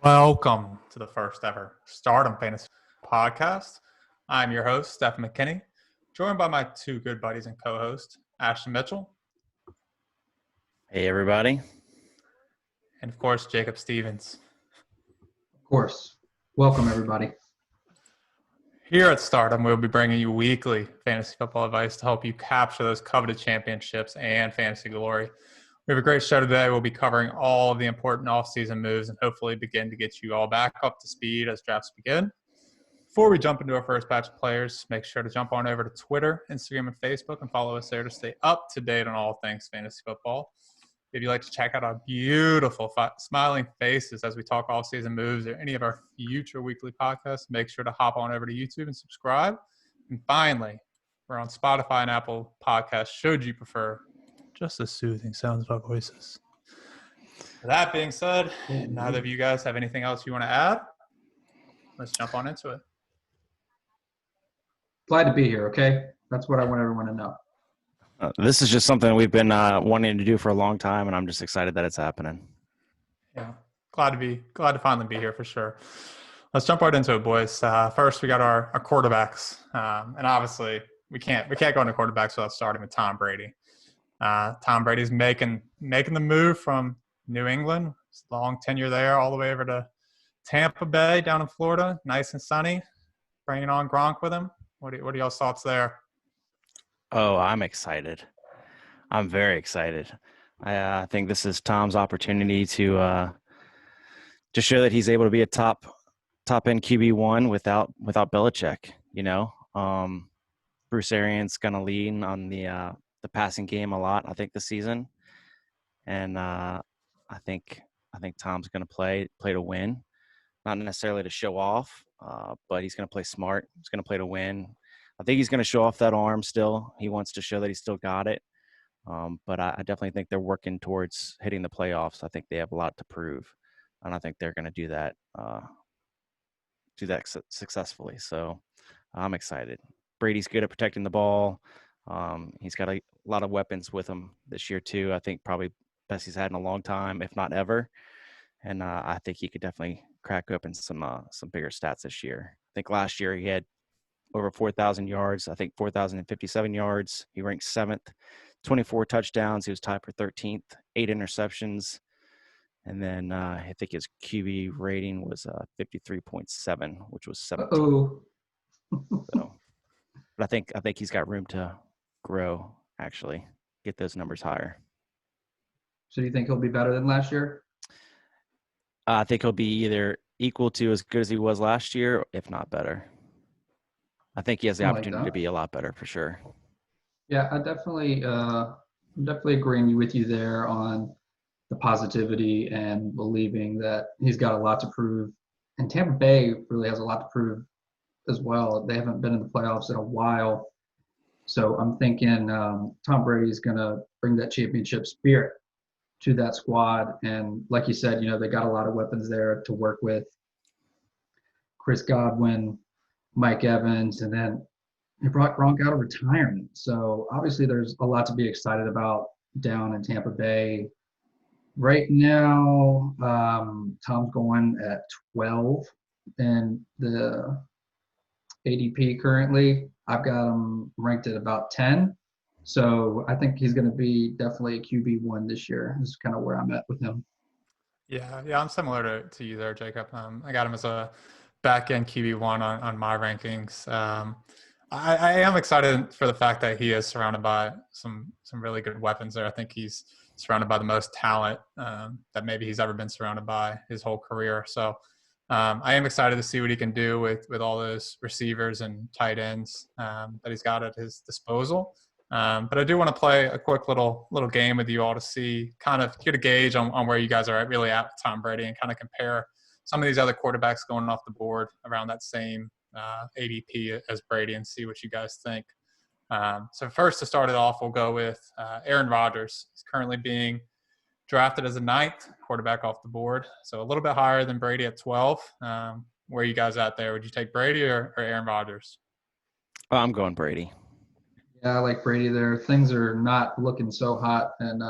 Welcome to the first ever Stardom Fantasy Podcast. I'm your host, Stefen McKinney, joined by my two good buddies and co-hosts, Ashton Mitchell. Hey, everybody. And, of course, Jacob Stevens. Of course. Welcome, everybody. Here at Stardom, we'll be bringing you weekly fantasy football advice to help you capture those coveted championships and fantasy glory. We have a great show today. We'll be covering all of the important offseason moves and hopefully begin to get you all back up to speed as drafts begin. Before we jump into our first batch of players, make sure to jump on over to Twitter, Instagram, and Facebook and follow us there to stay up to date on all things fantasy football. If you'd like to check out our beautiful smiling faces as we talk offseason moves or any of our future weekly podcasts, make sure to hop on over to YouTube and subscribe. And finally, we're on Spotify and Apple Podcasts should you prefer just the soothing sounds of our voices. That being said, neither of you guys have anything else you want to add? Let's jump on into it. Glad to be here, okay? That's what I want everyone to know. This is just something we've been wanting to do for a long time, and I'm just excited that it's happening. Yeah, glad to finally be here for sure. Let's jump right into it, boys. First, we got our quarterbacks, and obviously we can't go into quarterbacks without starting with Tom Brady. Tom Brady's making the move from New England, long tenure there, all the way over to Tampa Bay down in Florida, nice and sunny. Bringing on Gronk with him. What are y'all's thoughts there? Oh, I'm excited. I'm very excited. I think this is Tom's opportunity to show that he's able to be a top end QB1 without Belichick. You know, Bruce Arians going to lean on the passing game a lot, I think, this season, and I think Tom's going to play to win, not necessarily to show off, but he's going to play smart. He's going to play to win. I think he's going to show off that arm still. He wants to show that he's still got it, but I definitely think they're working towards hitting the playoffs. I think they have a lot to prove, and I think they're going to do that successfully. So I'm excited. Brady's good at protecting the ball. He's got a lot of weapons with him this year too. I think probably best he's had in a long time, if not ever. And I think he could definitely crack up in some bigger stats this year. I think last year he had over 4,000 yards. I think 4,057 yards. He ranked 7th, 24 touchdowns. He was tied for 13th, 8 interceptions. And then I think his QB rating was 53.7, which was 17th. So, but I think he's got room to grow, actually, get those numbers higher. So do you think he'll be better than last year? I think he'll be either equal to as good as he was last year, if not better. I think he has the opportunity to be a lot better for sure. Yeah, I'm definitely agreeing with you there on the positivity and believing that he's got a lot to prove. And Tampa Bay really has a lot to prove as well. They haven't been in the playoffs in a while. So I'm thinking Tom Brady's going to bring that championship spirit to that squad. And like you said, they got a lot of weapons there to work with. Chris Godwin, Mike Evans, and then he brought Gronk out of retirement. So obviously there's a lot to be excited about down in Tampa Bay. Right now, Tom's going at 12 in the ADP currently. I've got him ranked at about 10. So I think he's going to be definitely a QB1 this year. This is kind of where I'm at with him. Yeah, I'm similar to you there, Jacob. I got him as a back-end QB1 on my rankings. I am excited for the fact that he is surrounded by some really good weapons there. I think he's surrounded by the most talent that maybe he's ever been surrounded by his whole career. So I am excited to see what he can do with all those receivers and tight ends that he's got at his disposal. But I do want to play a quick little game with you all to see, kind of get a gauge on where you guys are really at with Tom Brady and kind of compare some of these other quarterbacks going off the board around that same ADP as Brady and see what you guys think. So first, to start it off, we'll go with Aaron Rodgers. He's currently being drafted as a 9th quarterback off the board, so a little bit higher than Brady at 12. Where are you guys at there? Would you take Brady or Aaron Rodgers? Oh, I'm going Brady. Yeah, I like Brady there. Things are not looking so hot in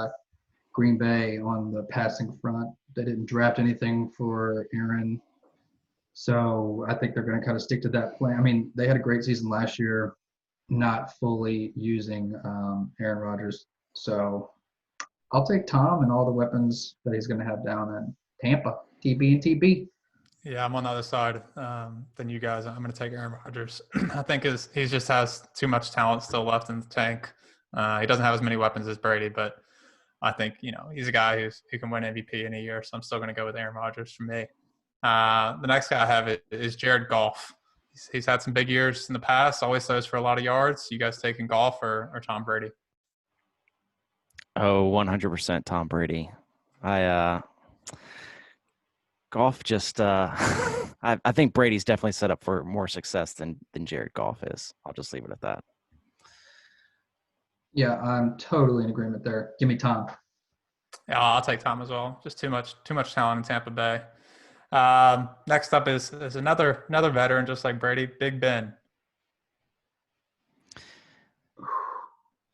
Green Bay on the passing front. They didn't draft anything for Aaron. So I think they're going to kind of stick to that plan. I mean, they had a great season last year, not fully using Aaron Rodgers. So I'll take Tom and all the weapons that he's going to have down in Tampa, TB and TB. Yeah, I'm on the other side than you guys. I'm going to take Aaron Rodgers. I think he just has too much talent still left in the tank. He doesn't have as many weapons as Brady, but I think, he's a guy who can win MVP in a year. So I'm still going to go with Aaron Rodgers for me. The next guy I have is Jared Goff. He's had some big years in the past, always throws for a lot of yards. You guys taking Goff or Tom Brady? Oh, 100% Tom Brady. Goff just I think Brady's definitely set up for more success than Jared Goff is. I'll just leave it at that. Yeah, I'm totally in agreement there. Give me Tom. Yeah, I'll take Tom as well. Just too much talent in Tampa Bay. Next up is another veteran, just like Brady, Big Ben.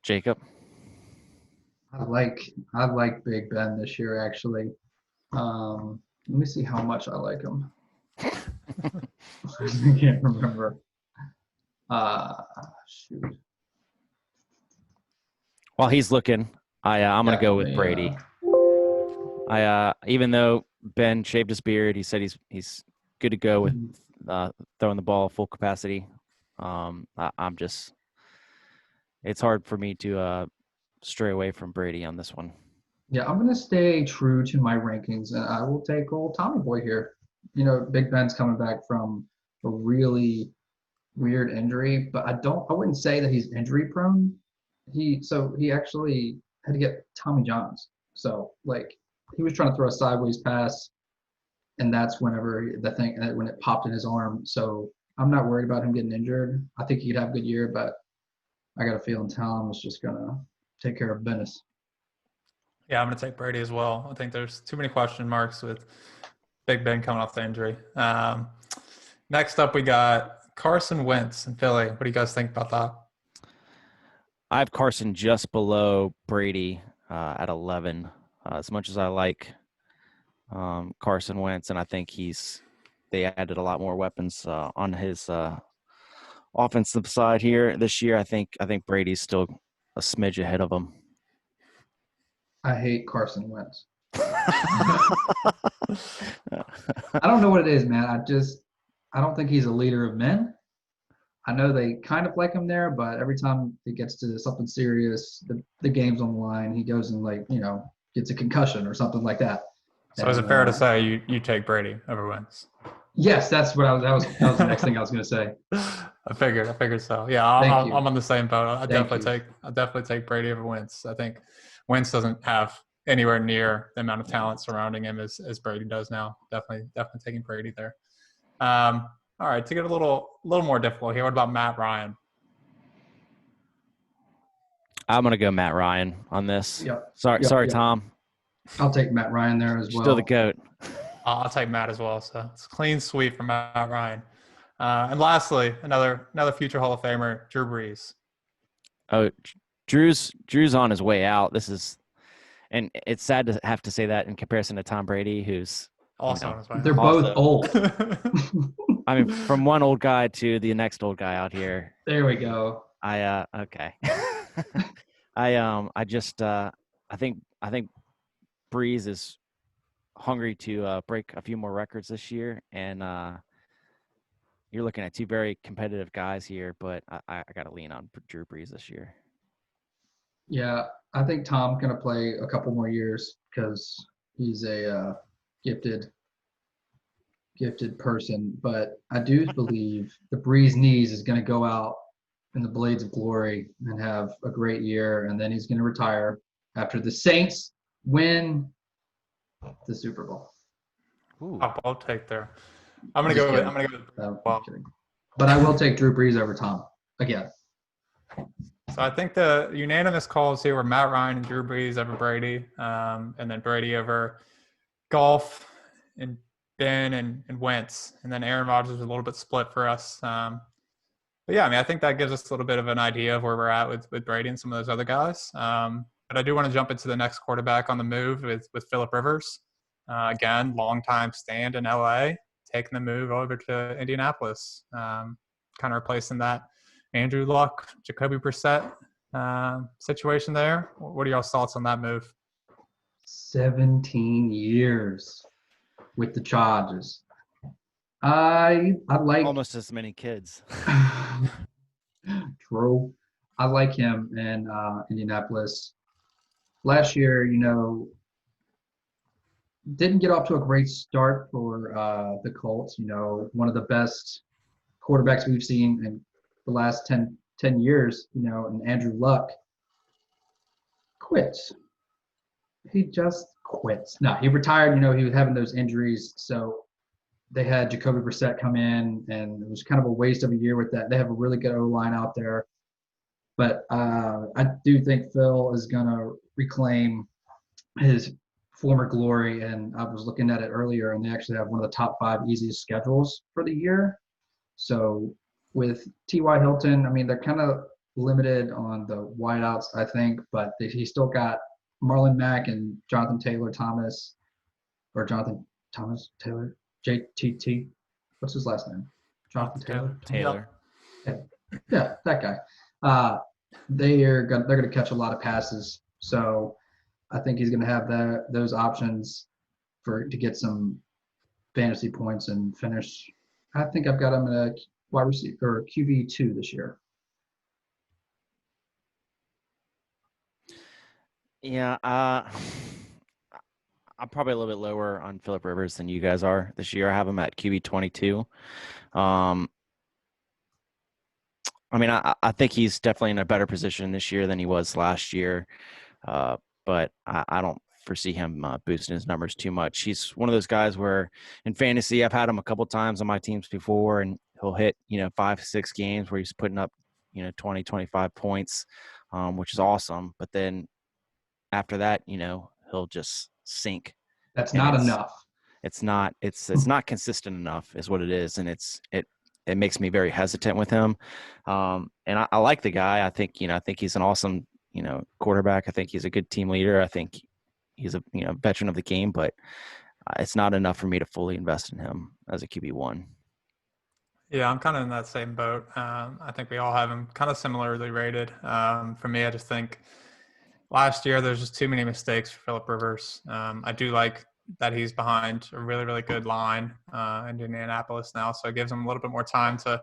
Jacob. I like Big Ben this year actually. Let me see how much I like him. I can't remember. Shoot. While he's looking, I'm gonna go with Brady. Even though Ben shaved his beard, he said he's good to go with throwing the ball full capacity. It's hard for me to stray away from Brady on this one. Yeah, I'm gonna stay true to my rankings, and I will take old Tommy Boy here. Big Ben's coming back from a really weird injury, but I wouldn't say that he's injury prone. He actually had to get Tommy Johns. So he was trying to throw a sideways pass, and that's when it popped in his arm. So I'm not worried about him getting injured. I think he could have a good year, but I got a feeling Tom is just gonna take care of business. Yeah, I'm going to take Brady as well. I think there's too many question marks with Big Ben coming off the injury. Next up, we got Carson Wentz in Philly. What do you guys think about that? I have Carson just below Brady at 11. As much as I like Carson Wentz, and I think they added a lot more weapons on his offensive side here this year. I think Brady's still a smidge ahead of him. I hate Carson Wentz. I don't know what it is, man. I don't think he's a leader of men. I know they kind of like him there, but every time it gets to something serious, the game's on the line, he goes and gets a concussion or something like that. So is it fair to say you take Brady over Wentz? Yes, that's what that was the next thing I was going to say. I figured so. Yeah, I'm on the same boat. I definitely take Brady over Wentz. I think Wentz doesn't have anywhere near the amount of talent surrounding him as Brady does now. Definitely taking Brady there. All right, to get a little more difficult here, what about Matt Ryan? I'm gonna go Matt Ryan on this. Yep. Sorry, Tom. I'll take Matt Ryan there as well. Still the GOAT. I'll take Matt as well. So it's a clean sweep for Matt Ryan. And lastly, another future Hall of Famer, Drew Brees. Oh, Drew's on his way out. And it's sad to have to say that in comparison to Tom Brady, who's also on his way out. They're both old. I mean, from one old guy to the next old guy out here. There we go. Okay. I think Breeze is hungry to break a few more records this year, and you're looking at two very competitive guys here, but I got to lean on Drew Brees this year. Yeah, I think Tom's going to play a couple more years because he's a gifted person. But I do believe the Breeze knees is going to go out in the blades of glory and have a great year, and then he's going to retire after the Saints win the Super Bowl. Ooh. I'll take there. I'm gonna go with well. But I will take Drew Brees over Tom again. So I think the unanimous calls here were Matt Ryan and Drew Brees over Brady, and then Brady over Goff and Ben and Wentz, and then Aaron Rodgers was a little bit split for us. But yeah, I mean, I think that gives us a little bit of an idea of where we're at with Brady and some of those other guys. But But I do want to jump into the next quarterback on the move with Phillip Rivers. Again, longtime stand in LA, taking the move over to Indianapolis, kind of replacing that Andrew Luck, Jacoby Brissett situation there. What are y'all's thoughts on that move? 17 years with the Chargers. I like Almost as many kids. Drew. I like him in Indianapolis. Last year, didn't get off to a great start for the Colts. One of the best quarterbacks we've seen in the last 10 years, and Andrew Luck quits. He just quits. No, he retired. He was having those injuries. So they had Jacoby Brissett come in, and it was kind of a waste of a year with that. They have a really good O-line out there. But I do think Phil is going to reclaim his former glory. And I was looking at it earlier, and they actually have one of the top 5 easiest schedules for the year. So with T.Y. Hilton, I mean, they're kind of limited on the wideouts, I think, but he still got Marlon Mack and Jonathan Taylor, JTT. What's his last name? Jonathan Taylor. Taylor. Yeah, that guy. They're going to catch a lot of passes, so I think he's going to have those options to get some fantasy points and finish. I think I've got him in a wide receiver or QB2 this year. Yeah, I'm probably a little bit lower on Phillip Rivers than you guys are this year. I have him at QB 22. I mean, I think he's definitely in a better position this year than he was last year, but I don't foresee him boosting his numbers too much. He's one of those guys where in fantasy, I've had him a couple times on my teams before, and he'll hit 5-6 games where he's putting up 20, 25 points, which is awesome. But then after that, he'll just sink. That's not enough. It's not consistent enough is what it is. And it makes me very hesitant with him. And I like the guy. I think he's an awesome, quarterback. I think he's a good team leader. I think he's a, veteran of the game, but it's not enough for me to fully invest in him as a QB1. Yeah, I'm kind of in that same boat. I think we all have him kind of similarly rated. For me, I just think last year there's just too many mistakes for Phillip Rivers. I do like that he's behind a really, really good line in Indianapolis now, so it gives him a little bit more time to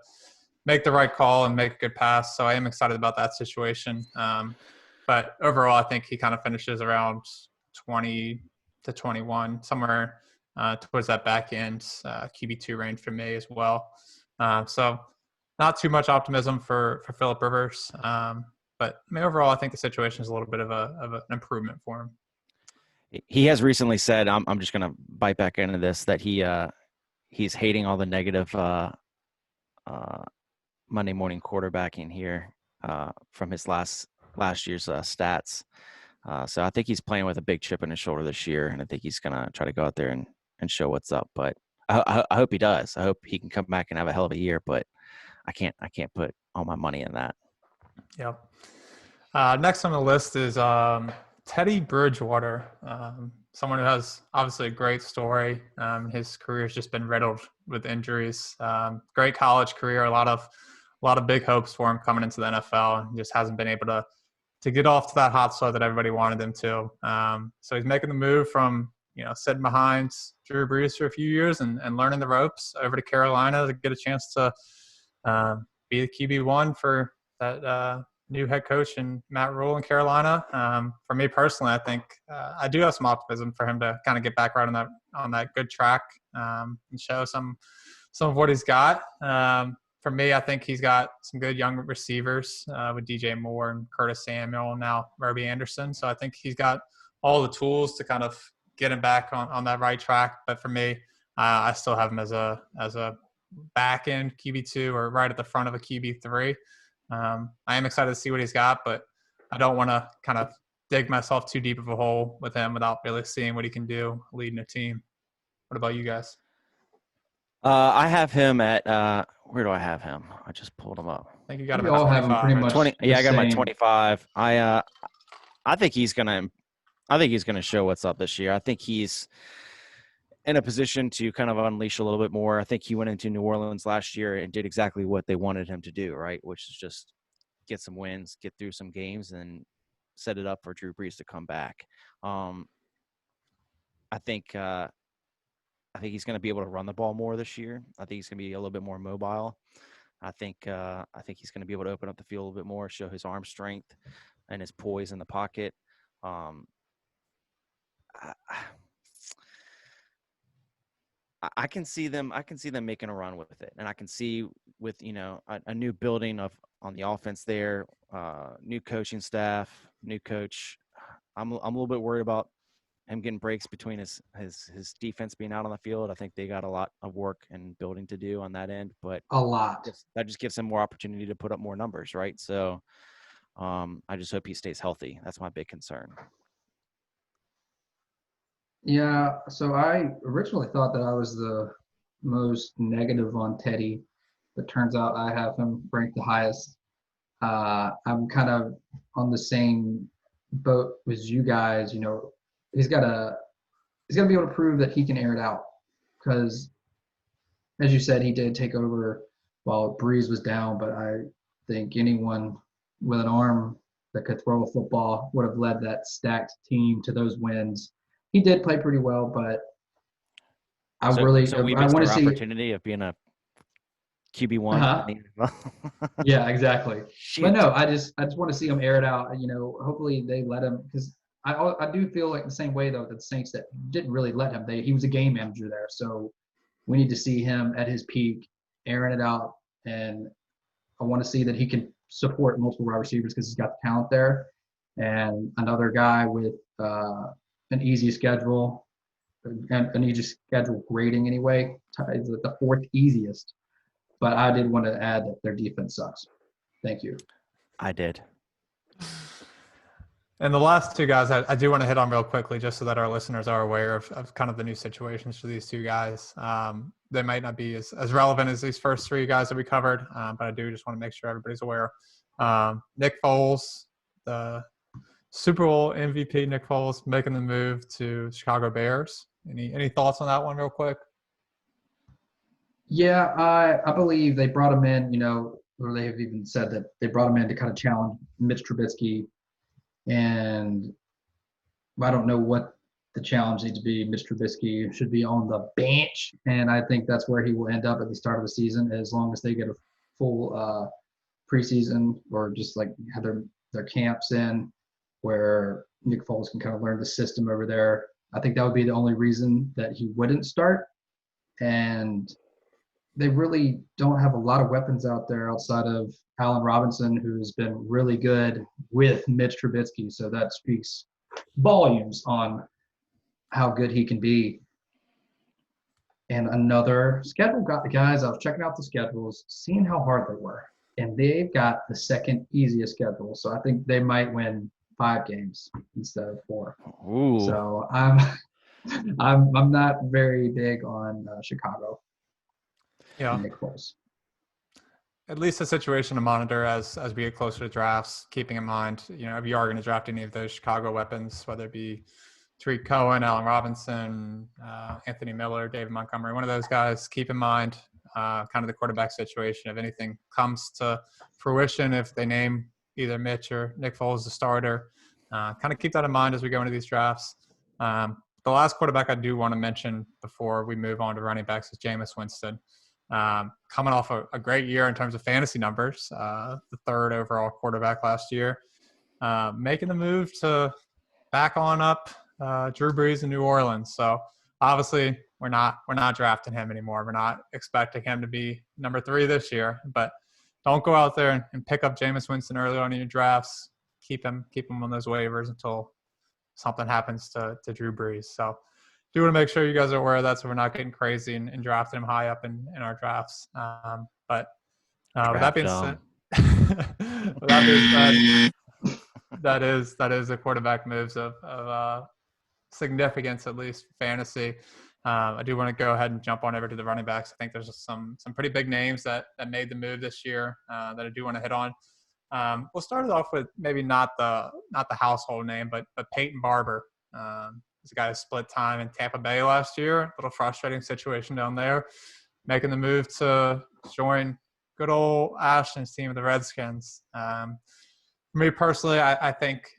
make the right call and make a good pass. So I am excited about that situation. But overall, I think he kind of finishes around 20 to 21, somewhere towards that back end QB2 range for me as well. So not too much optimism for Phillip Rivers. But I mean, overall, I think the situation is a little bit of an improvement for him. He has recently said, I'm just going to bite back into this, that he's hating all the negative Monday morning quarterbacking here from his last year's stats. So I think he's playing with a big chip on his shoulder this year, and I think he's going to try to go out there and show what's up. But I hope he does. I hope he can come back and have a hell of a year, but I can't put all my money in that. Yep. Next on the list is Teddy Bridgewater, someone who has obviously a great story. His career has just been riddled with injuries. Great college career, a lot of big hopes for him coming into the NFL. He just hasn't been able to get off to that hot start that everybody wanted him to. So he's making the move from sitting behind Drew Brees for a few years and learning the ropes over to Carolina to get a chance to be the QB1 for that new head coach and Matt Rule in Carolina. For me personally, I think I do have some optimism for him to kind of get back right on that good track and show some of what he's got. For me, I think he's got some good young receivers with DJ Moore and Curtis Samuel and now Robbie Anderson. So I think he's got all the tools to kind of get him back on that right track. But for me, I still have him as a back end QB2 or right at the front of a QB3. I am excited to see what he's got, but I don't want to kind of dig myself too deep of a hole with him without really seeing what he can do leading a team. What about you guys? I have him at where do I have him? I just pulled him up. I think you got him We at all have 25. him pretty much. 20. Yeah, I got him at same. 25. I I think he's gonna show what's up this year. I think he's in a position to kind of unleash a little bit more. I think he went into New Orleans last year and did exactly what they wanted him to do, right? Which is just get some wins, get through some games, and set it up for Drew Brees to come back. Um, I think he's going to be able to run the ball more this year. I think he's going to be a little bit more mobile. I think he's going to be able to open up the field a little bit more, show his arm strength and his poise in the pocket. I can see them. I can see them making a run with it, and I can see with a new building on the offense there, new coaching staff, new coach. I'm a little bit worried about him getting breaks between his defense being out on the field. I think they got a lot of work and building to do on that end, but A lot. that just gives him more opportunity to put up more numbers, right? So I just hope he stays healthy. That's my big concern. Yeah, so I originally thought that I was the most negative on Teddy, but turns out I have him ranked the highest. I'm kind of on the same boat as you guys. He's got to be able to prove that he can air it out, because, as you said, he did take over while Breeze was down. But I think anyone with an arm that could throw a football would have led that stacked team to those wins. He did play pretty well, but I So we I missed want our to see. opportunity of being a QB1. Yeah, exactly. Shoot. But no, I just want to see him air it out. Hopefully they let him, because I do feel like the same way though that the Saints that didn't really let him. He was a game manager there, so we need to see him at his peak, airing it out, and I want to see that he can support multiple wide receivers because he's got the talent there, and another guy with an easy schedule, and an easy schedule grading anyway, the fourth easiest. But I did want to add that their defense sucks. Thank you. I did. And the last two guys I do want to hit on real quickly, just so that our listeners are aware of kind of the new situations for these two guys. They might not be as relevant as these first three guys that we covered, but I do just want to make sure everybody's aware. Nick Foles, the Super Bowl MVP Nick Foles, making the move to Chicago Bears. Any thoughts on that one real quick? Yeah, I believe they brought him in, or they have even said that they brought him in to kind of challenge Mitch Trubisky. And I don't know what the challenge needs to be. Mitch Trubisky should be on the bench, and I think that's where he will end up at the start of the season, as long as they get a full preseason, or just like have their camps in, where Nick Foles can kind of learn the system over there. I think that would be the only reason that he wouldn't start. And they really don't have a lot of weapons out there outside of Allen Robinson, who's been really good with Mitch Trubisky. So that speaks volumes on how good he can be. And another schedule got the guys. I was checking out the schedules, seeing how hard they were, and they've got the second easiest schedule. So I think they might win 5 games instead of 4. Ooh. So I'm not very big on Chicago. Yeah. Nick Foles. At least a situation to monitor as we get closer to drafts, keeping in mind, if you are going to draft any of those Chicago weapons, whether it be Tariq Cohen, Allen Robinson, Anthony Miller, David Montgomery, one of those guys, keep in mind kind of the quarterback situation. If anything comes to fruition, if they name either Mitch or Nick Foles the starter, kind of keep that in mind as we go into these drafts. The last quarterback I do want to mention before we move on to running backs is Jameis Winston. Coming off a great year in terms of fantasy numbers, the 3rd overall quarterback last year, making the move to back on up Drew Brees in New Orleans. So obviously we're not drafting him anymore. We're not expecting him to be number 3 this year, but don't go out there and pick up Jameis Winston early on in your drafts. Keep him on those waivers until something happens to Drew Brees. So do want to make sure you guys are aware of that, so we're not getting crazy and drafting him high up in our drafts. But with that being said, that is a quarterback moves of significance, at least fantasy. I do want to go ahead and jump on over to the running backs. I think there's some pretty big names that made the move this year that I do want to hit on. We'll start it off with maybe not the household name, but Peyton Barber. He's a guy who split time in Tampa Bay last year. A little frustrating situation down there, making the move to join good old Ashton's team of the Redskins. For me personally, I think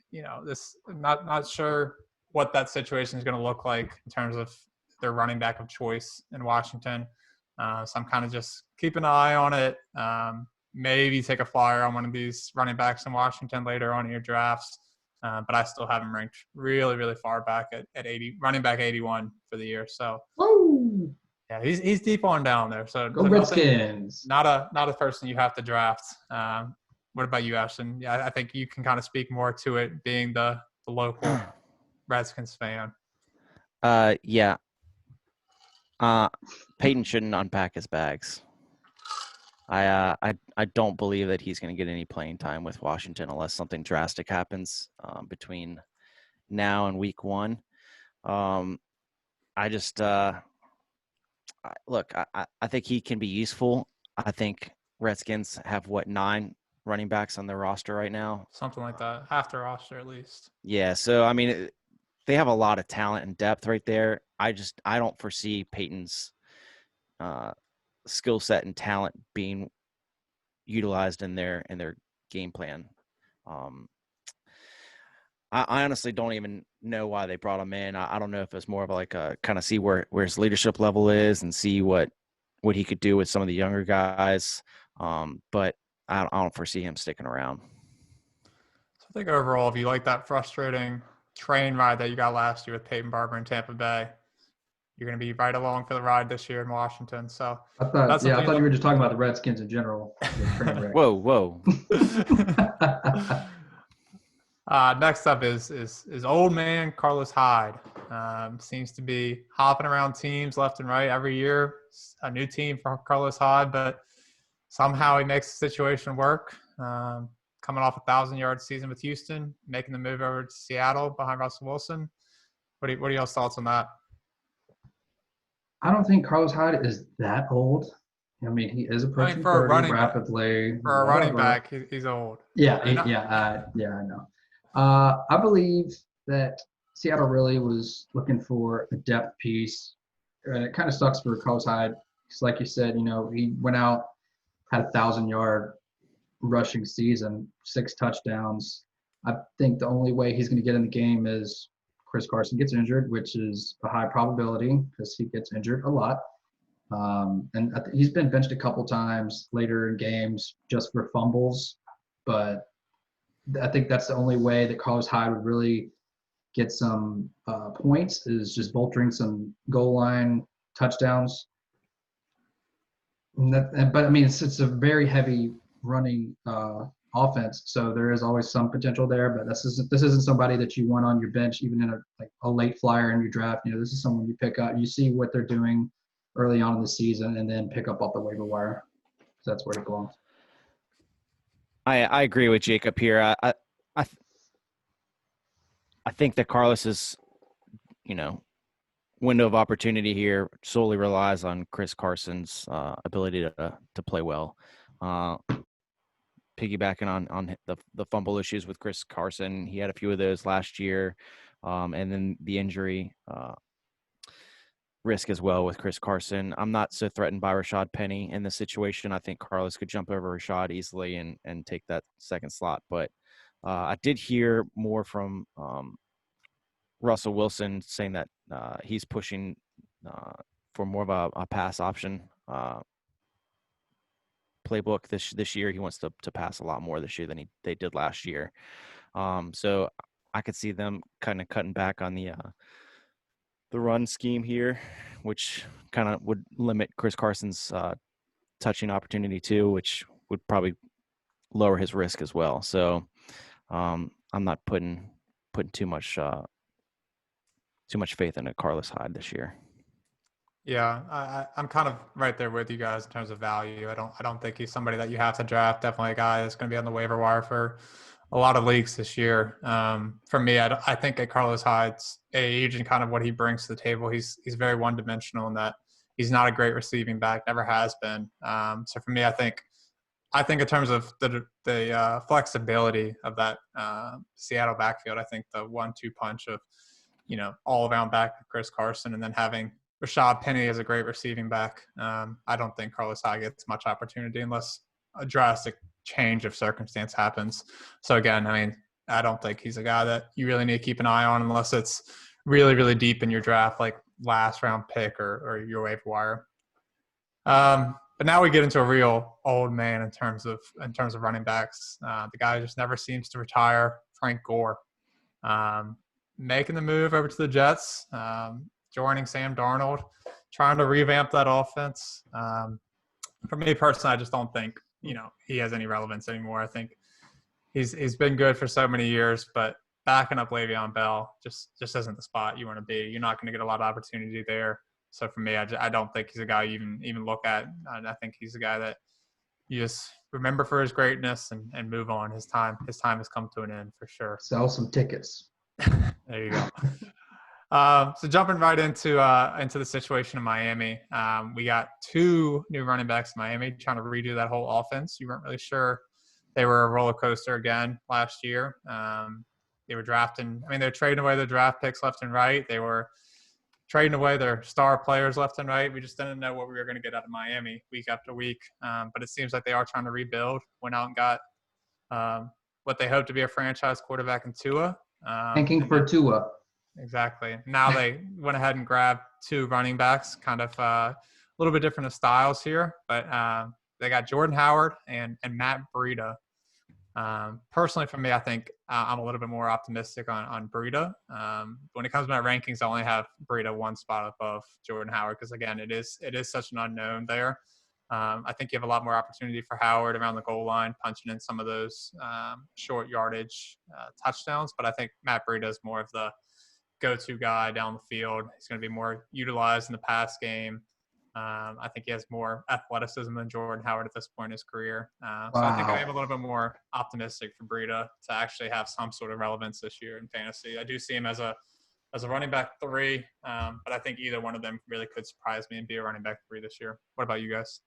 this. Not sure what that situation is going to look like in terms of their running back of choice in Washington. So I'm kind of just keeping an eye on it. Maybe take a flyer on one of these running backs in Washington later on in your drafts. But I still have him ranked really, really far back at 80, running back 81 for the year. So Woo! yeah, he's deep on down there. So Go Redskins! Not a person you have to draft. What about you, Ashton? Yeah, I think you can kind of speak more to it, being the local Redskins fan. Yeah. Peyton shouldn't unpack his bags. I don't believe that he's going to get any playing time with Washington unless something drastic happens between now and week 1. I just look. I think he can be useful. I think Redskins have 9 running backs on their roster right now, something like that, half their roster at least. Yeah. So I mean, they have a lot of talent and depth right there. I don't foresee Peyton's skill set and talent being utilized in their game plan. I honestly don't even know why they brought him in. I don't know if it's more of like a kind of see where his leadership level is and see what he could do with some of the younger guys. But I don't foresee him sticking around. So I think overall, if you like that frustrating train ride that you got last year with Peyton Barber in Tampa Bay, you're going to be right along for the ride this year in Washington. So I thought you were just talking about the Redskins in general. Whoa. Next up is old man Carlos Hyde. Seems to be hopping around teams left and right every year. A new team for Carlos Hyde, but somehow he makes the situation work. Coming off a 1,000-yard season with Houston, making the move over to Seattle behind Russell Wilson. What are y'all's thoughts on that? I don't think Carlos Hyde is that old. I mean, he is approaching 30 rapidly. For a running back, he's old. I know. I believe that Seattle really was looking for a depth piece. And it kind of sucks for Carlos Hyde. Because like you said, he went out, had a 1,000-yard rushing season, 6 touchdowns. I think the only way he's going to get in the game is Chris Carson gets injured, which is a high probability because he gets injured a lot. And he's been benched a couple times later in games just for fumbles. But I think that's the only way that Carlos Hyde would really get some points is just bolstering some goal line touchdowns. But I mean, it's a very heavy running offense, so there is always some potential there. But this isn't somebody that you want on your bench, even in a late flyer in your draft. This is someone you pick up. You see what they're doing early on in the season, and then pick up off the waiver wire. So that's where it belongs. I agree with Jacob here. I think that Carlos's window of opportunity here solely relies on Chris Carson's ability to play well. Piggybacking on the fumble issues with Chris Carson, he had a few of those last year, and then the injury risk as well with Chris Carson. I'm not so threatened by Rashad Penny in this situation. I think Carlos could jump over Rashad easily and take that second slot. But I did hear more from Russell Wilson saying that he's pushing for more of a pass option playbook this year. He wants to pass a lot more this year than they did last year. So I could see them kind of cutting back on the run scheme here, which kind of would limit Chris Carson's touching opportunity too, which would probably lower his risk as well. So I'm not putting too much faith in a Carlos Hyde this year. Yeah, I'm kind of right there with you guys in terms of value. I don't think he's somebody that you have to draft. Definitely a guy that's going to be on the waiver wire for a lot of leagues this year. For me, I think at Carlos Hyde's age and kind of what he brings to the table, he's very one-dimensional in that he's not a great receiving back, never has been. So for me, I think I think in terms of the flexibility of that Seattle backfield, I think the 1-2 punch of, all around back with Chris Carson and then having Rashad Penny as a great receiving back. I don't think Carlos Hyde gets much opportunity unless a drastic change of circumstance happens. So again, I mean, I don't think he's a guy that you really need to keep an eye on unless it's really, really deep in your draft, like last round pick or your waiver wire. But now we get into a real old man in terms of running backs. The guy just never seems to retire. Frank Gore, making the move over to the Jets, joining Sam Darnold, trying to revamp that offense. For me personally, I just don't think he has any relevance anymore. I think he's been good for so many years, but backing up Le'Veon Bell just isn't the spot you want to be. You're not going to get a lot of opportunity there. So for me, I don't think he's a guy you even look at. And I think he's a guy that you just remember for his greatness and move on. His time has come to an end for sure. Sell some tickets. There you go. So jumping right into the situation in Miami, we got 2 new running backs in Miami trying to redo that whole offense. You weren't really sure they were a roller coaster again last year. They were drafting. I mean, they're trading away their draft picks left and right. They were trading away their star players left and right. We just didn't know what we were going to get out of Miami week after week. But it seems like they are trying to rebuild. Went out and got what they hope to be a franchise quarterback in Tua. Thanking for Tua. Exactly. Now they went ahead and grabbed 2 running backs, kind of a little bit different of styles here. But they got Jordan Howard and Matt Breida. Personally, for me, I think I'm a little bit more optimistic on Breida. When it comes to my rankings, I only have Breida 1 spot above Jordan Howard because, again, it is such an unknown there. I think you have a lot more opportunity for Howard around the goal line, punching in some of those short yardage touchdowns. But I think Matt Breida is more of the go-to guy down the field. He's going to be more utilized in the pass game. I think he has more athleticism than Jordan Howard at this point in his career. So I think I am a little bit more optimistic for Breida to actually have some sort of relevance this year in fantasy. I do see him as a running back 3, but I think either one of them really could surprise me and be a running back 3 this year. What about you guys?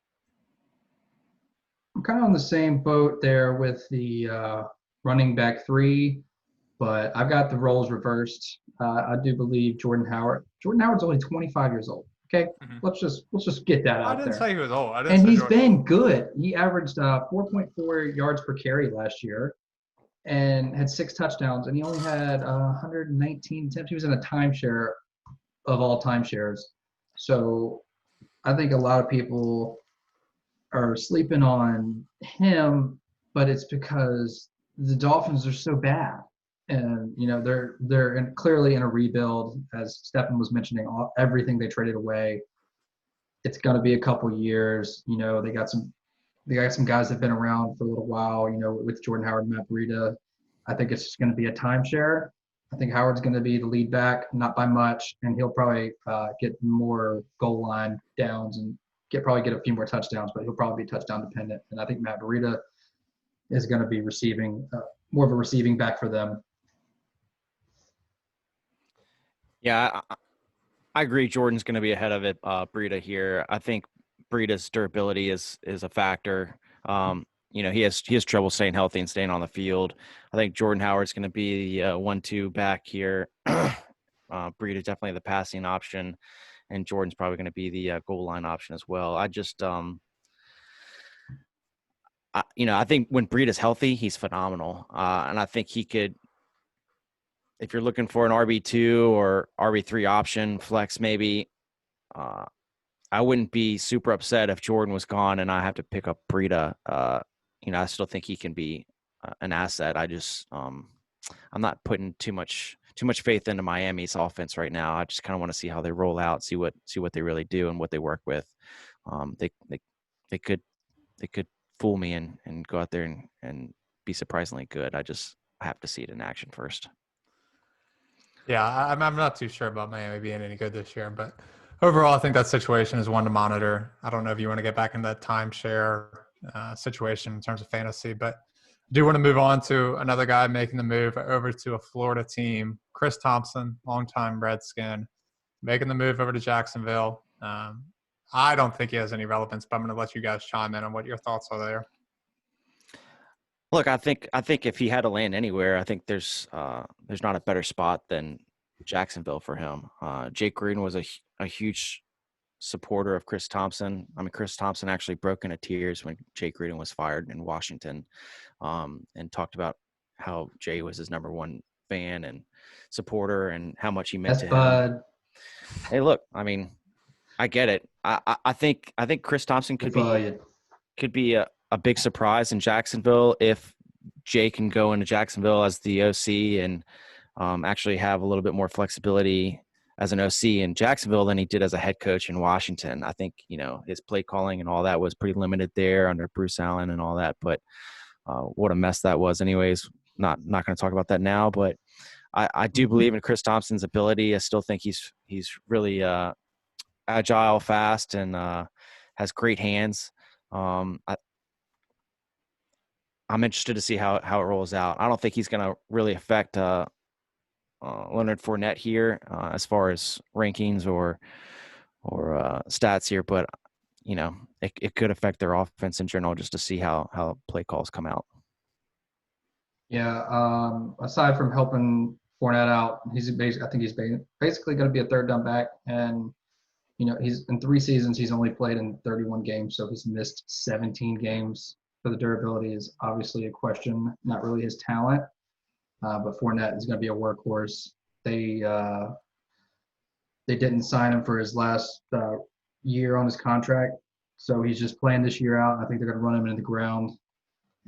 I'm kind of on the same boat there with the running back 3, but I've got the roles reversed. I do believe Jordan Howard's only 25 years old. Okay, let's just get that out there. I didn't say he was old. And he's been good. He averaged 4.4 yards per carry last year and had 6 touchdowns, and he only had 119 attempts. He was in a timeshare of all timeshares. So I think a lot of people are sleeping on him, but it's because the Dolphins are so bad. And, they're clearly in a rebuild, as Stefen was mentioning, everything they traded away. It's going to be a couple years. They got some guys that have been around for a little while, with Jordan Howard and Matt Breida. I think it's just going to be a timeshare. I think Howard's going to be the lead back, not by much, and he'll probably get more goal line downs and probably get a few more touchdowns, but he'll probably be touchdown dependent. And I think Matt Breida is going to be receiving more of a receiving back for them. Yeah, I agree. Jordan's going to be ahead of it. Breida here. I think Breida's durability is a factor. He has trouble staying healthy and staying on the field. I think Jordan Howard's going to be the 1-2 back here. Breida definitely the passing option, and Jordan's probably going to be the goal line option as well. I just, I think when Breida's healthy, he's phenomenal, and I think he could. If you're looking for an RB2 or RB3 option, flex maybe, I wouldn't be super upset if Jordan was gone and I have to pick up Breida. I still think he can be an asset. I just I'm not putting too much faith into Miami's offense right now. I just kind of want to see how they roll out, see what they really do and what they work with. They could fool me and go out there and be surprisingly good. I have to see it in action first. Yeah, I'm not too sure about Miami being any good this year, but overall, I think that situation is one to monitor. I don't know if you want to get back in that timeshare situation in terms of fantasy, but I do want to move on to another guy making the move over to a Florida team, Chris Thompson, longtime Redskin, making the move over to Jacksonville. I don't think he has any relevance, but I'm going to let you guys chime in on what your thoughts are there. Look, I think if he had to land anywhere, I think there's not a better spot than Jacksonville for him. Jake Gruden was a huge supporter of Chris Thompson. I mean, Chris Thompson actually broke into tears when Jake Gruden was fired in Washington, and talked about how Jay was his number one fan and supporter and how much he meant That's to him. Bud. Hey, look, I mean, I get it. I think Chris Thompson could be a big surprise in Jacksonville if Jay can go into Jacksonville as the OC and actually have a little bit more flexibility as an OC in Jacksonville than he did as a head coach in Washington. I think, his play calling and all that was pretty limited there under Bruce Allen and all that, but what a mess that was anyways. Not going to talk about that now, but I do believe in Chris Thompson's ability. I still think he's really agile, fast, and has great hands. I'm interested to see how it rolls out. I don't think he's going to really affect Leonard Fournette here as far as rankings or stats here, but it could affect their offense in general just to see how play calls come out. Yeah. Aside from helping Fournette out, I think he's basically going to be a third down back, and he's in 3 seasons. He's only played in 31 games, so he's missed 17 games. So the durability is obviously a question, not really his talent. But Fournette is going to be a workhorse. They didn't sign him for his last year on his contract, so he's just playing this year out. I think they're going to run him into the ground,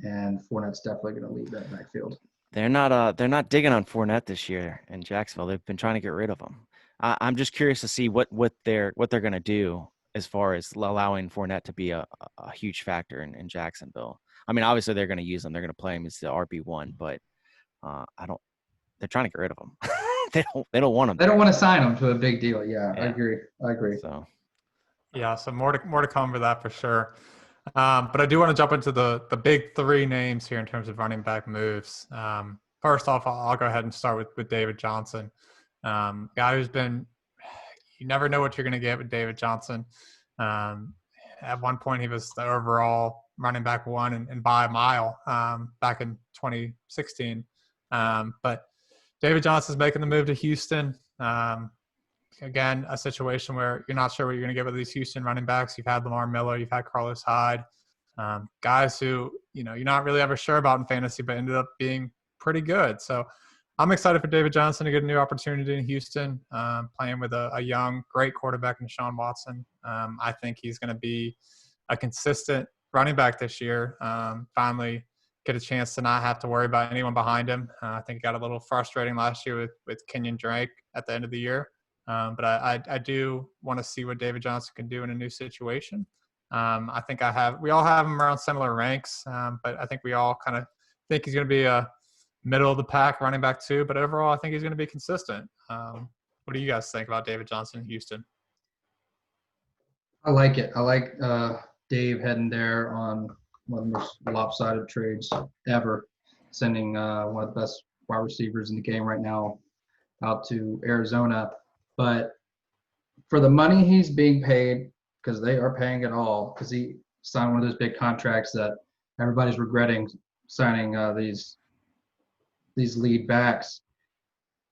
and Fournette's definitely going to lead that backfield. They're not digging on Fournette this year in Jacksonville. They've been trying to get rid of him. I'm just curious to see what they're going to do as far as allowing Fournette to be a huge factor in Jacksonville. I mean, obviously they're going to use him. They're going to play him as the RB1, but they're trying to get rid of him. they don't want him. They don't want to sign him to a big deal. Yeah. I agree. So yeah, so more to come for that for sure. But I do want to jump into the big 3 names here in terms of running back moves. First off, I'll go ahead and start with David Johnson. Guy who's been, you never know what you're going to get with David Johnson. At one point, he was the overall running back 1 and by a mile back in 2016. But David Johnson's making the move to Houston. Again, a situation where you're not sure what you're going to get with these Houston running backs. You've had Lamar Miller, you've had Carlos Hyde, guys who you're not really ever sure about in fantasy, but ended up being pretty good. So I'm excited for David Johnson to get a new opportunity in Houston, playing with a young, great quarterback in Deshaun Watson. I think he's going to be a consistent running back this year. Finally get a chance to not have to worry about anyone behind him. I think it got a little frustrating last year with Kenyon Drake at the end of the year. But I do want to see what David Johnson can do in a new situation. I think we all have him around similar ranks, but I think we all kind of think he's going to be a middle of the pack running back 2, but overall I think he's going to be consistent. What do you guys think about David Johnson in Houston? I like it. I like Dave heading there on one of the most lopsided trades ever, sending one of the best wide receivers in the game right now out to Arizona. But for the money he's being paid, because they are paying it all, because he signed one of those big contracts that everybody's regretting signing these lead backs,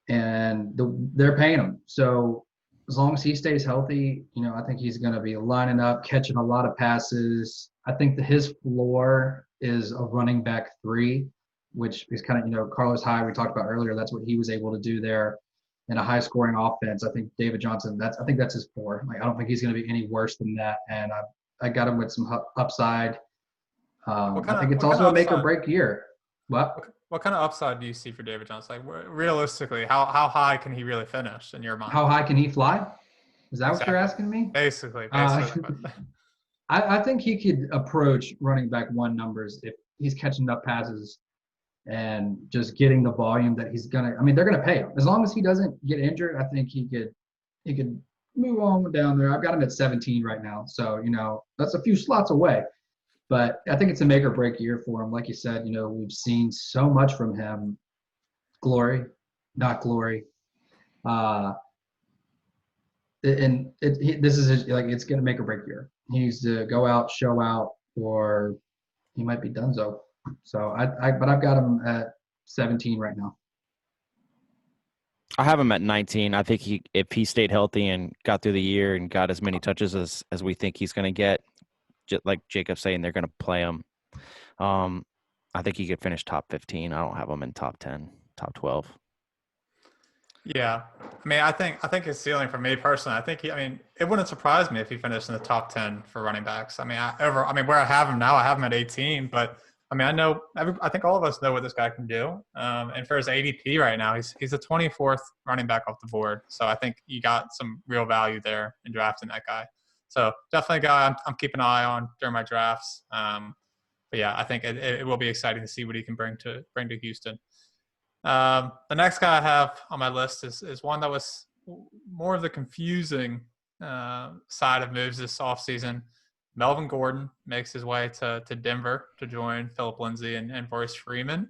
and they're paying him. So as long as he stays healthy, I think he's going to be lining up, catching a lot of passes. I think that his floor is a running back 3, which is kind of, Carlos Hyde we talked about earlier. That's what he was able to do there in a high-scoring offense. I think David Johnson, I think that's his floor. Like, I don't think he's going to be any worse than that. And I got him with some upside. I think it's also a make-or-break year. What kind of upside do you see for David Johnson? Like, realistically, how high can he really finish in your mind? How high can he fly? Is that what you're asking me? Basically. I think he could approach running back 1 numbers if he's catching up passes and just getting the volume that he's gonna. I mean, they're gonna pay him as long as he doesn't get injured. I think he could move on down there. I've got him at 17 right now, so that's a few slots away. But I think it's a make or break year for him. Like you said, we've seen so much from him. Glory, not glory. This is it's going to make or break year. He needs to go out, show out, or he might be donezo. So but I've got him at 17 right now. I have him at 19. I think if he stayed healthy and got through the year and got as many touches as we think he's going to get, just like Jacob's saying, they're going to play him. I think he could finish top 15. I don't have him in top 10, top 12. Yeah, I mean, I think his ceiling for me personally, I mean, it wouldn't surprise me if he finished in the top 10 for running backs. I mean, where I have him now, I have him at 18, but I mean, I think all of us know what this guy can do. And for his ADP right now, he's the 24th running back off the board. So I think you got some real value there in drafting that guy. So definitely a guy I'm keeping an eye on during my drafts. But yeah, I think it will be exciting to see what he can bring to Houston. The next guy I have on my list is one that was more of the confusing side of moves this offseason. Melvin Gordon makes his way to Denver to join Philip Lindsay and Royce Freeman.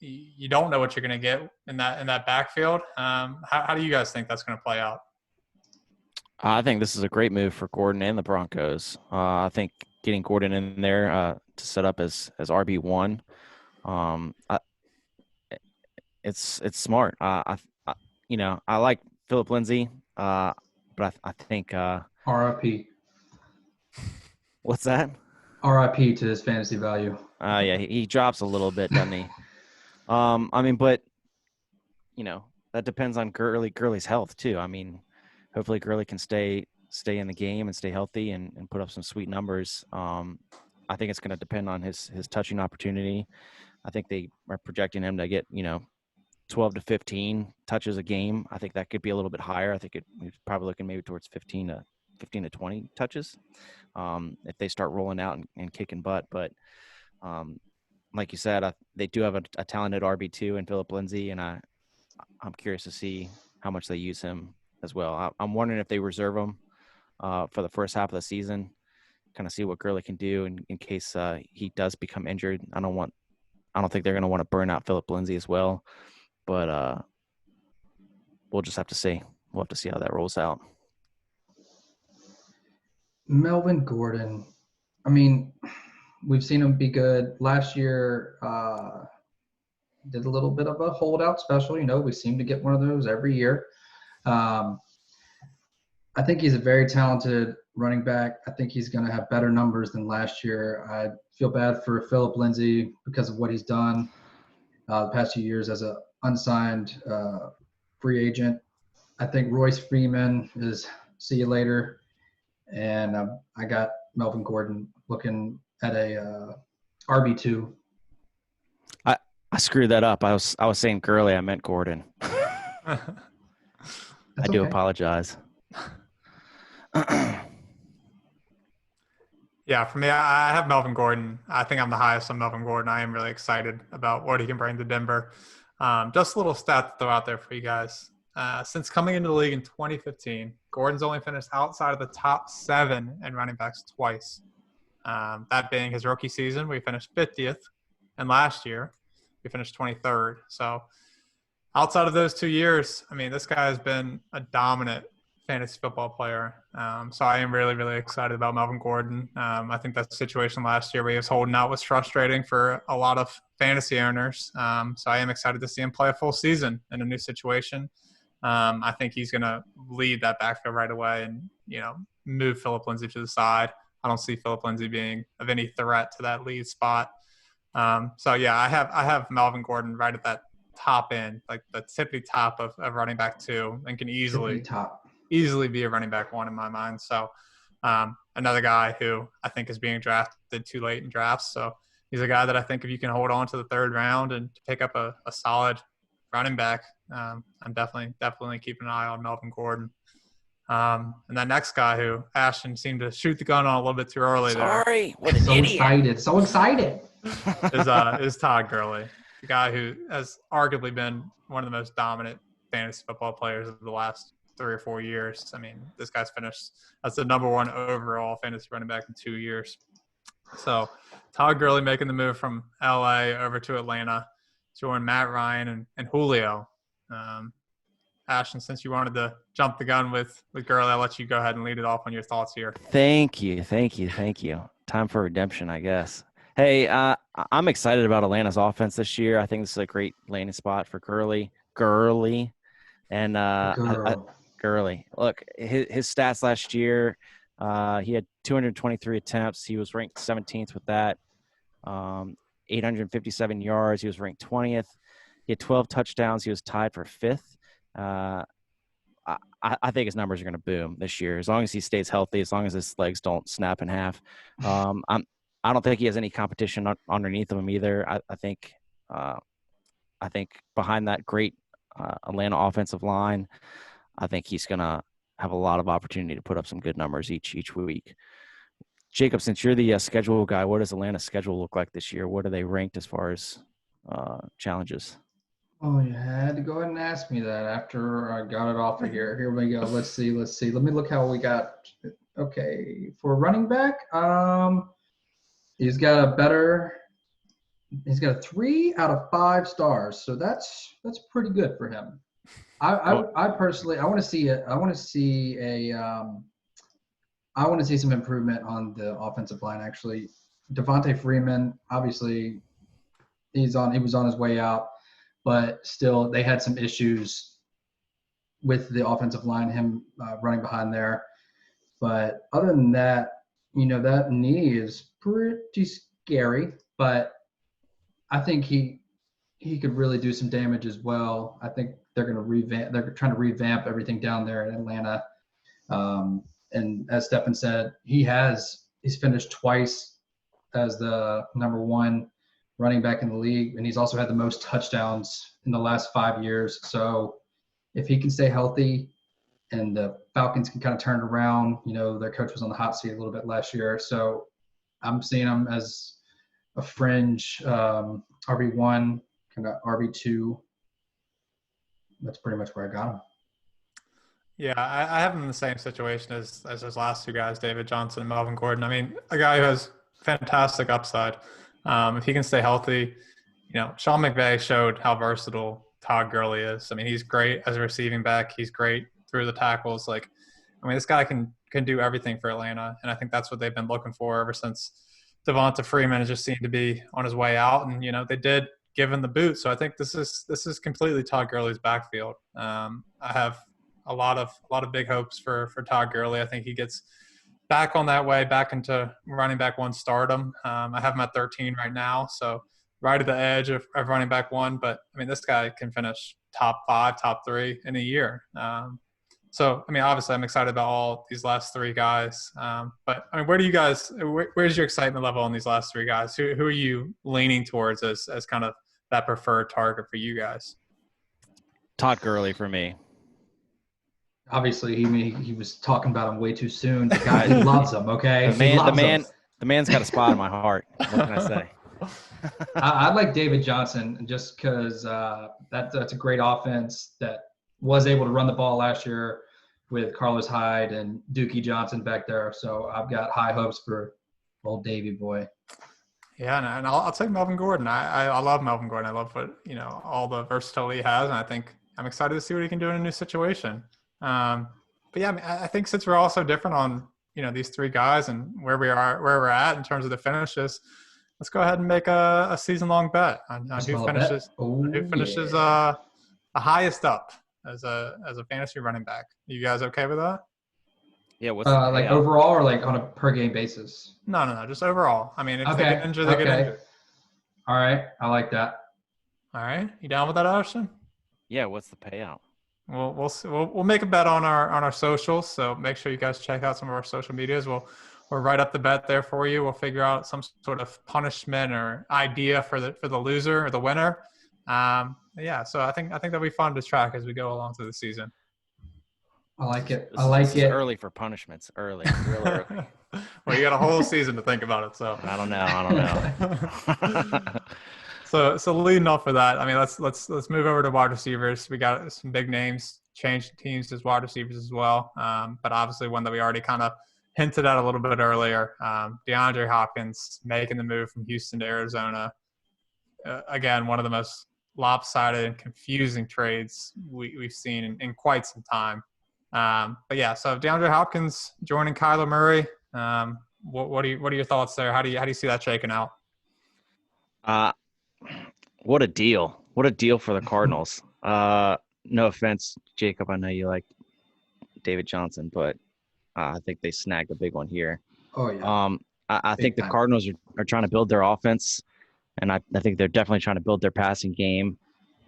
You don't know what you're going to get in that backfield. How do you guys think that's going to play out? I think this is a great move for Gordon and the Broncos. I think getting Gordon in there to set up as RB1, it's smart. I like Philip Lindsay, but I think RIP. What's that? RIP to his fantasy value. Yeah, he drops a little bit, doesn't he? I mean, but that depends on Gurley's health too. I mean, hopefully Gurley can stay in the game and stay healthy and put up some sweet numbers. I think it's going to depend on his touching opportunity. I think they are projecting him to get 12 to 15 touches a game. I think that could be a little bit higher. I think he's probably looking maybe towards 15 to 20 touches if they start rolling out and kicking butt. But like you said, they do have a talented RB2 in Philip Lindsay, and I'm curious to see how much they use him as well. I'm wondering if they reserve him for the first half of the season, kind of see what Gurley can do in case he does become injured. I don't think they're going to want to burn out Philip Lindsay as well, but we'll just have to see. We'll have to see how that rolls out. Melvin Gordon. I mean, we've seen him be good. Last year, did a little bit of a holdout special. We seem to get one of those every year. I think he's a very talented running back. I think he's going to have better numbers than last year. I feel bad for Philip Lindsay because of what he's done the past few years as an unsigned free agent. I think Royce Freeman is see you later. And I got Melvin Gordon looking at a RB2. I screwed that up. I was saying Gurley. I meant Gordon. I do apologize. Yeah, for me, I have Melvin Gordon. I think I'm the highest on Melvin Gordon. I am really excited about what he can bring to Denver. Just a little stat to throw out there for you guys. Since coming into the league in 2015, Gordon's only finished outside of the top 7 in running backs twice. That being his rookie season, we finished 50th, and last year we finished 23rd. So outside of those 2 years, I mean, this guy has been a dominant fantasy football player. So I am really, really excited about Melvin Gordon. I think that situation last year where he was holding out was frustrating for a lot of fantasy owners. So I am excited to see him play a full season in a new situation. I think he's going to lead that backfield right away and, move Philip Lindsay to the side. I don't see Philip Lindsay being of any threat to that lead spot. So yeah, I have Melvin Gordon right at that top end, like the tippy top of running back 2, and can easily be a running back 1 in my mind. So another guy who I think is being drafted too late in drafts. So he's a guy that I think if you can hold on to the 3rd round and pick up a solid running back, I'm definitely keeping an eye on Melvin Gordon. And that next guy who Ashton seemed to shoot the gun on a little bit too early Sorry, what an idiot. So excited. is Todd Gurley, the guy who has arguably been one of the most dominant fantasy football players of the last 3 or 4 years. I mean, this guy's finished as the number 1 overall fantasy running back in 2 years. So Todd Gurley making the move from LA over to Atlanta, join Matt Ryan and Julio. Ashton, since you wanted to jump the gun with Gurley, I'll let you go ahead and lead it off on your thoughts here. Thank you. Time for redemption, I guess. Hey, I'm excited about Atlanta's offense this year. I think this is a great landing spot for Gurley, and Girl. Gurley. Look, his stats last year, he had 223 attempts. He was ranked 17th with that. 857 yards. He was ranked 20th. He had 12 touchdowns. He was tied for 5th. I think his numbers are going to boom this year as long as he stays healthy, as long as his legs don't snap in half. I don't think he has any competition underneath of him either. I think behind that great Atlanta offensive line, I think he's going to have a lot of opportunity to put up some good numbers each week. Jacob, since you're the schedule guy, what does Atlanta's schedule look like this year? What are they ranked as far as challenges? Oh, you had to go ahead and ask me that after I got it off of here. Here we go. Let's see. Let me look how we got. Okay, for running back, he's got a 3 out of 5 stars, so that's pretty good for him. I personally, I want to see some improvement on the offensive line. Actually, Devontae Freeman, obviously, he was on his way out, but still, they had some issues with the offensive line, him running behind there. But other than that, that knee is pretty scary. But I think he could really do some damage as well. I think they're trying to revamp everything down there in Atlanta. And as Stefen said, he's finished twice as the number 1 running back in the league, and he's also had the most touchdowns in the last 5 years. So if he can stay healthy and the Falcons can kind of turn it around, their coach was on the hot seat a little bit last year. So I'm seeing him as a fringe RB1, kind of RB2. That's pretty much where I got him. Yeah, I have him in the same situation as those last two guys, David Johnson and Melvin Gordon. I mean, a guy who has fantastic upside. If he can stay healthy, Sean McVay showed how versatile Todd Gurley is. I mean, he's great as a receiving back. He's great through the tackles. This guy can do everything for Atlanta, and I think that's what they've been looking for ever since Devonta Freeman has just seemed to be on his way out. And they did give him the boot, so I think this is completely Todd Gurley's backfield. I have a lot of big hopes for Todd Gurley. I think he gets back on that way, back into running back 1 stardom. I have him at 13 right now, so right at the edge of running back 1. But, this guy can finish top 5, top 3 in a year. Obviously I'm excited about all these last 3 guys. But, where's your excitement level on these last 3 guys? Who are you leaning towards as kind of that preferred target for you guys? Todd Gurley for me. Obviously, he was talking about him way too soon. The guy, he loves him. Okay, the man's got a spot in my heart. What can I say? I like David Johnson just because that's a great offense that was able to run the ball last year with Carlos Hyde and Dookie Johnson back there. So I've got high hopes for old Davy boy. Yeah, and I'll take Melvin Gordon. I love Melvin Gordon. I love what all the versatility he has, and I think I'm excited to see what he can do in a new situation. But yeah, I think since we're all so different on these 3 guys and where we're at in terms of the finishes, let's go ahead and make a season-long bet on who finishes the highest up as a fantasy running back. You guys okay with that? Yeah. What's like overall or like on a per game basis? No, just overall. If they get injured, they get injured. All right, I like that. All right, you down with that, Ashton? Yeah. What's the payout? We'll make a bet on our socials. So make sure you guys check out some of our social medias. We'll write up the bet there for you. We'll figure out some sort of punishment or idea for the loser or the winner. Yeah. So I think that'll be fun to track as we go along through the season. I like it. This is early for punishments. Real early. Well, you got a whole season to think about it. So I don't know. So leading off of that, let's move over to wide receivers. We got some big names change teams as wide receivers as well. But obviously one that we already kind of hinted at a little bit earlier, DeAndre Hopkins making the move from Houston to Arizona. Again, one of the most lopsided and confusing trades we've seen in quite some time. But yeah, so DeAndre Hopkins joining Kyler Murray. What are your thoughts there? How do you see that shaking out? Uh, what a deal! What a deal for the Cardinals. No offense, Jacob. I know you like David Johnson, but I think they snagged a big one here. Oh yeah, I big think the time. Cardinals are trying to build their offense, and I think they're definitely trying to build their passing game.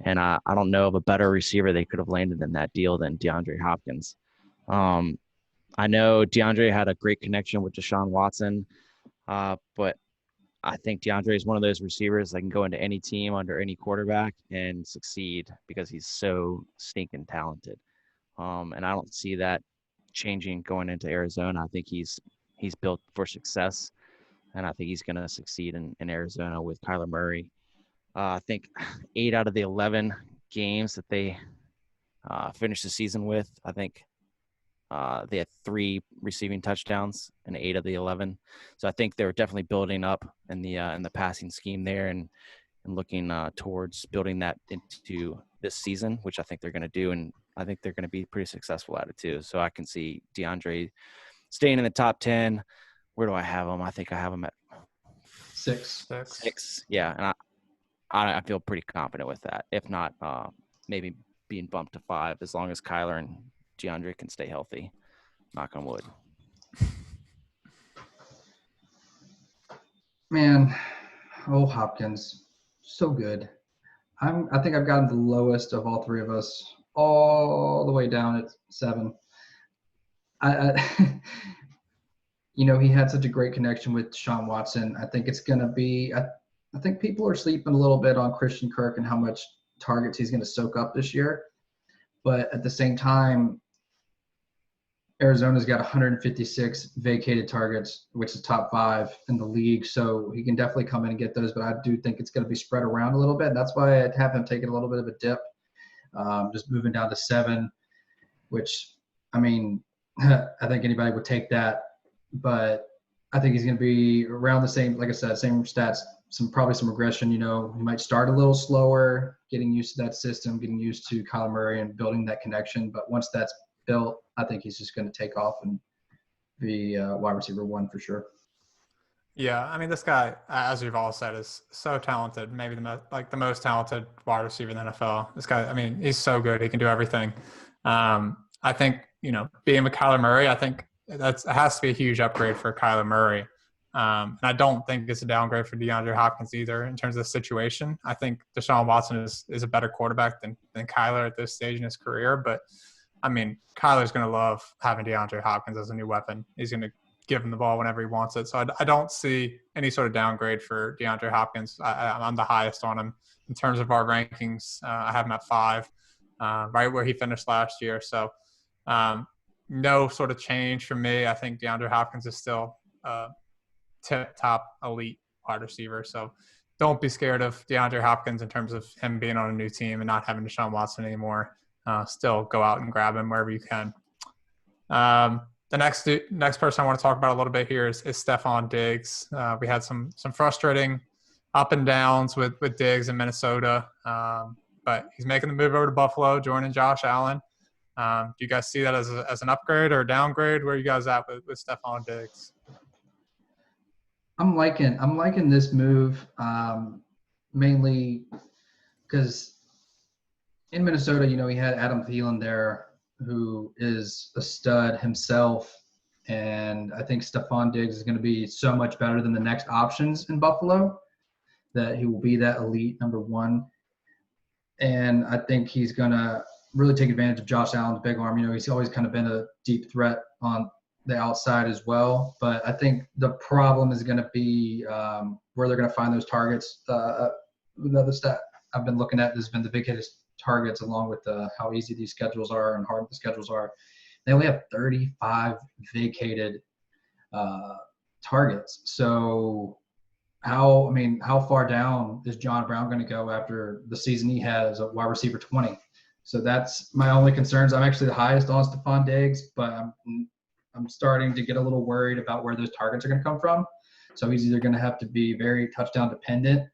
And I don't know of a better receiver they could have landed in that deal than DeAndre Hopkins. Um, I know DeAndre had a great connection with Deshaun Watson, but I think DeAndre is one of those receivers that can go into any team under any quarterback and succeed because he's so stinking talented. And I don't see that changing going into Arizona. I think he's built for success, and I think he's going to succeed in Arizona with Kyler Murray. I think 8 out of the 11 games that they finished the season with, I think they had 3 receiving touchdowns in 8 of the 11. So I think they're definitely building up in the passing scheme there and looking towards building that into this season, which I think they're going to do. And I think they're going to be pretty successful at it too. So I can see DeAndre staying in the top 10. Where do I have him? I think I have him at 6. 6. Yeah. And I feel pretty confident with that. If not, maybe being bumped to 5 as long as Kyler and DeAndre can stay healthy. Knock on wood. Man, Hopkins, so good. I think I've gotten the lowest of all 3 of us, all the way down at 7. I he had such a great connection with Deshaun Watson. I think it's going to be. I think people are sleeping a little bit on Christian Kirk and how much targets he's going to soak up this year. But at the same time, Arizona's got 156 vacated targets, which is top 5 in the league. So he can definitely come in and get those. But I do think it's going to be spread around a little bit. And that's why I'd have him taking a little bit of a dip, just moving down to 7, which, I mean, I think anybody would take that. But I think he's going to be around the same, like I said, same stats, probably some regression. He might start a little slower, getting used to that system, getting used to Kyler Murray and building that connection. But once that's built, I think he's just going to take off and be wide receiver 1 for sure. Yeah, I mean, this guy, as we've all said, is so talented. Maybe the most talented wide receiver in the NFL. This guy, I mean, he's so good. He can do everything. I think being with Kyler Murray, I think it has to be a huge upgrade for Kyler Murray. And I don't think it's a downgrade for DeAndre Hopkins either in terms of the situation. I think Deshaun Watson is a better quarterback than Kyler at this stage in his career. But, I mean, Kyler's going to love having DeAndre Hopkins as a new weapon. He's going to give him the ball whenever he wants it. So I don't see any sort of downgrade for DeAndre Hopkins. I'm the highest on him in terms of our rankings. I have him at 5, right where he finished last year. So no sort of change for me. I think DeAndre Hopkins is still top elite wide receiver. So don't be scared of DeAndre Hopkins in terms of him being on a new team and not having Deshaun Watson anymore. Still go out and grab him wherever you can. The next person I want to talk about a little bit here is Stefen Diggs. We had some frustrating up and downs with Diggs in Minnesota, but he's making the move over to Buffalo, joining Josh Allen. Do you guys see that as an upgrade or a downgrade? Where are you guys at with Stefen Diggs? I'm liking this move, mainly because in Minnesota, he had Adam Thielen there, who is a stud himself, and I think Stefen Diggs is going to be so much better than the next options in Buffalo that he will be that elite number 1. And I think he's going to really take advantage of Josh Allen's big arm. He's always kind of been a deep threat on the outside as well. But I think the problem is going to be where they're going to find those targets. Another stat I've been looking at has been the biggest targets, along with how easy these schedules are and hard the schedules are. They only have 35 vacated targets. So how far down is John Brown going to go after the season he had as a wide receiver 20? So that's my only concerns. I'm actually the highest on Stefen Diggs, but I'm starting to get a little worried about where those targets are going to come from. So he's either going to have to be very touchdown dependent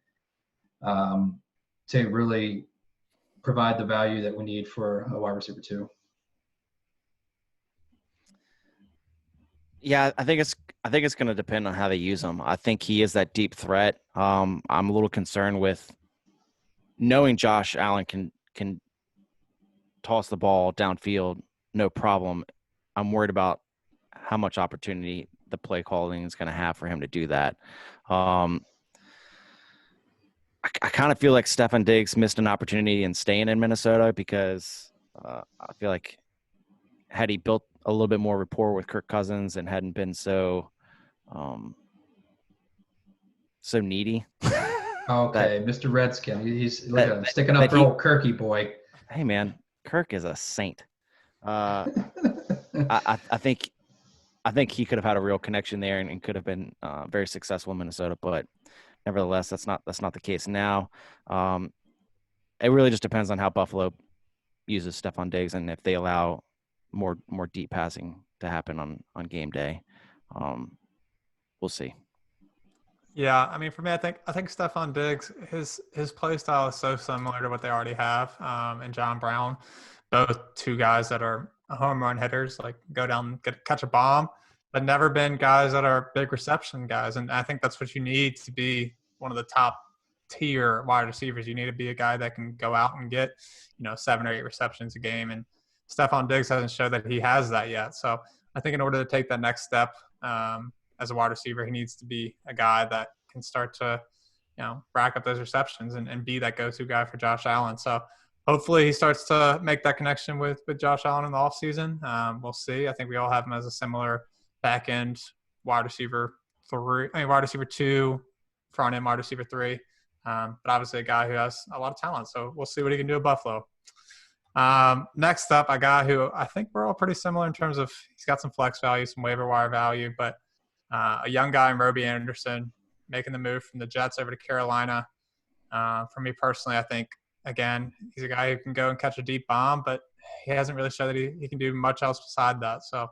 to really provide the value that we need for a wide receiver 2. Yeah, I think it's going to depend on how they use him. I think he is that deep threat. I'm a little concerned with knowing Josh Allen can toss the ball downfield, no problem. I'm worried about how much opportunity the play calling is going to have for him to do that. I kind of feel like Stefen Diggs missed an opportunity in staying in Minnesota because I feel like had he built a little bit more rapport with Kirk Cousins and hadn't been so needy. Okay, Mr. Redskin. He's look at him sticking up for old Kirky boy. Hey man, Kirk is a saint. I think he could have had a real connection there and could have been very successful in Minnesota, but nevertheless, that's not the case now. It really just depends on how Buffalo uses Stefen Diggs and if they allow more deep passing to happen on game day. We'll see. Yeah, I mean, for me, I think Stefen Diggs, his play style is so similar to what they already have, and John Brown, both two guys that are home run hitters, like go down, catch a bomb, but never been guys that are big reception guys. And I think that's what you need to be one of the top tier wide receivers. You need to be a guy that can go out and get, 7 or 8 receptions a game. And Stefen Diggs hasn't showed that he has that yet. So I think in order to take that next step, as a wide receiver, he needs to be a guy that can start to, rack up those receptions and be that go-to guy for Josh Allen. So hopefully he starts to make that connection with Josh Allen in the offseason. We'll see. I think we all have him as a similar back-end wide receiver 2, front-end wide receiver 3. But obviously a guy who has a lot of talent. So we'll see what he can do at Buffalo. Next up, a guy who I think we're all pretty similar in terms of he's got some flex value, some waiver wire value, but a young guy in Robbie Anderson making the move from the Jets over to Carolina. For me personally, I think, again, he's a guy who can go and catch a deep bomb, but he hasn't really shown that he can do much else beside that. So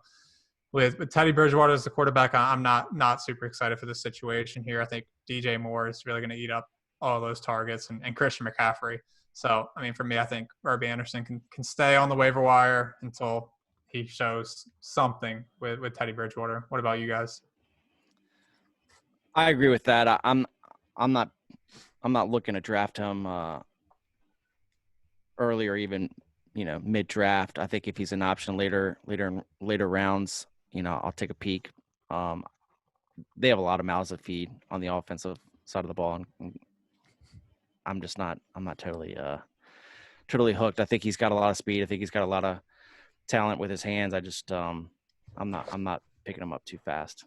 with Teddy Bridgewater as the quarterback, I'm not super excited for this situation here. I think DJ Moore is really going to eat up all of those targets and Christian McCaffrey. So, I mean, for me, I think Robbie Anderson can stay on the waiver wire until he shows something with Teddy Bridgewater. What about you guys? I agree with that. I'm not looking to draft him early or even mid draft. I think if he's an option later rounds, I'll take a peek. They have a lot of mouths to feed on the offensive side of the ball, and I'm not totally hooked. I think he's got a lot of speed. I think he's got a lot of talent with his hands. I just I'm not picking him up too fast.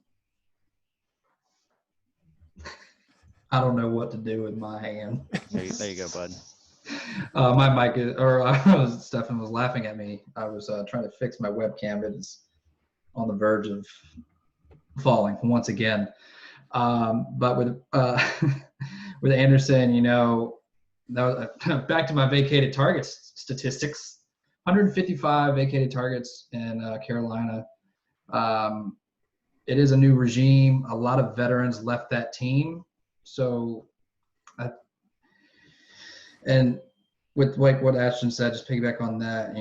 I don't know what to do with my hand. There you go, bud. My mic Stefen was laughing at me. I was trying to fix my webcam. It is on the verge of falling once again. But with with Anderson, that was, back to my vacated targets statistics. 155 vacated targets in Carolina. It is a new regime. A lot of veterans left that team. So, and with like what Ashton said, just piggyback on that,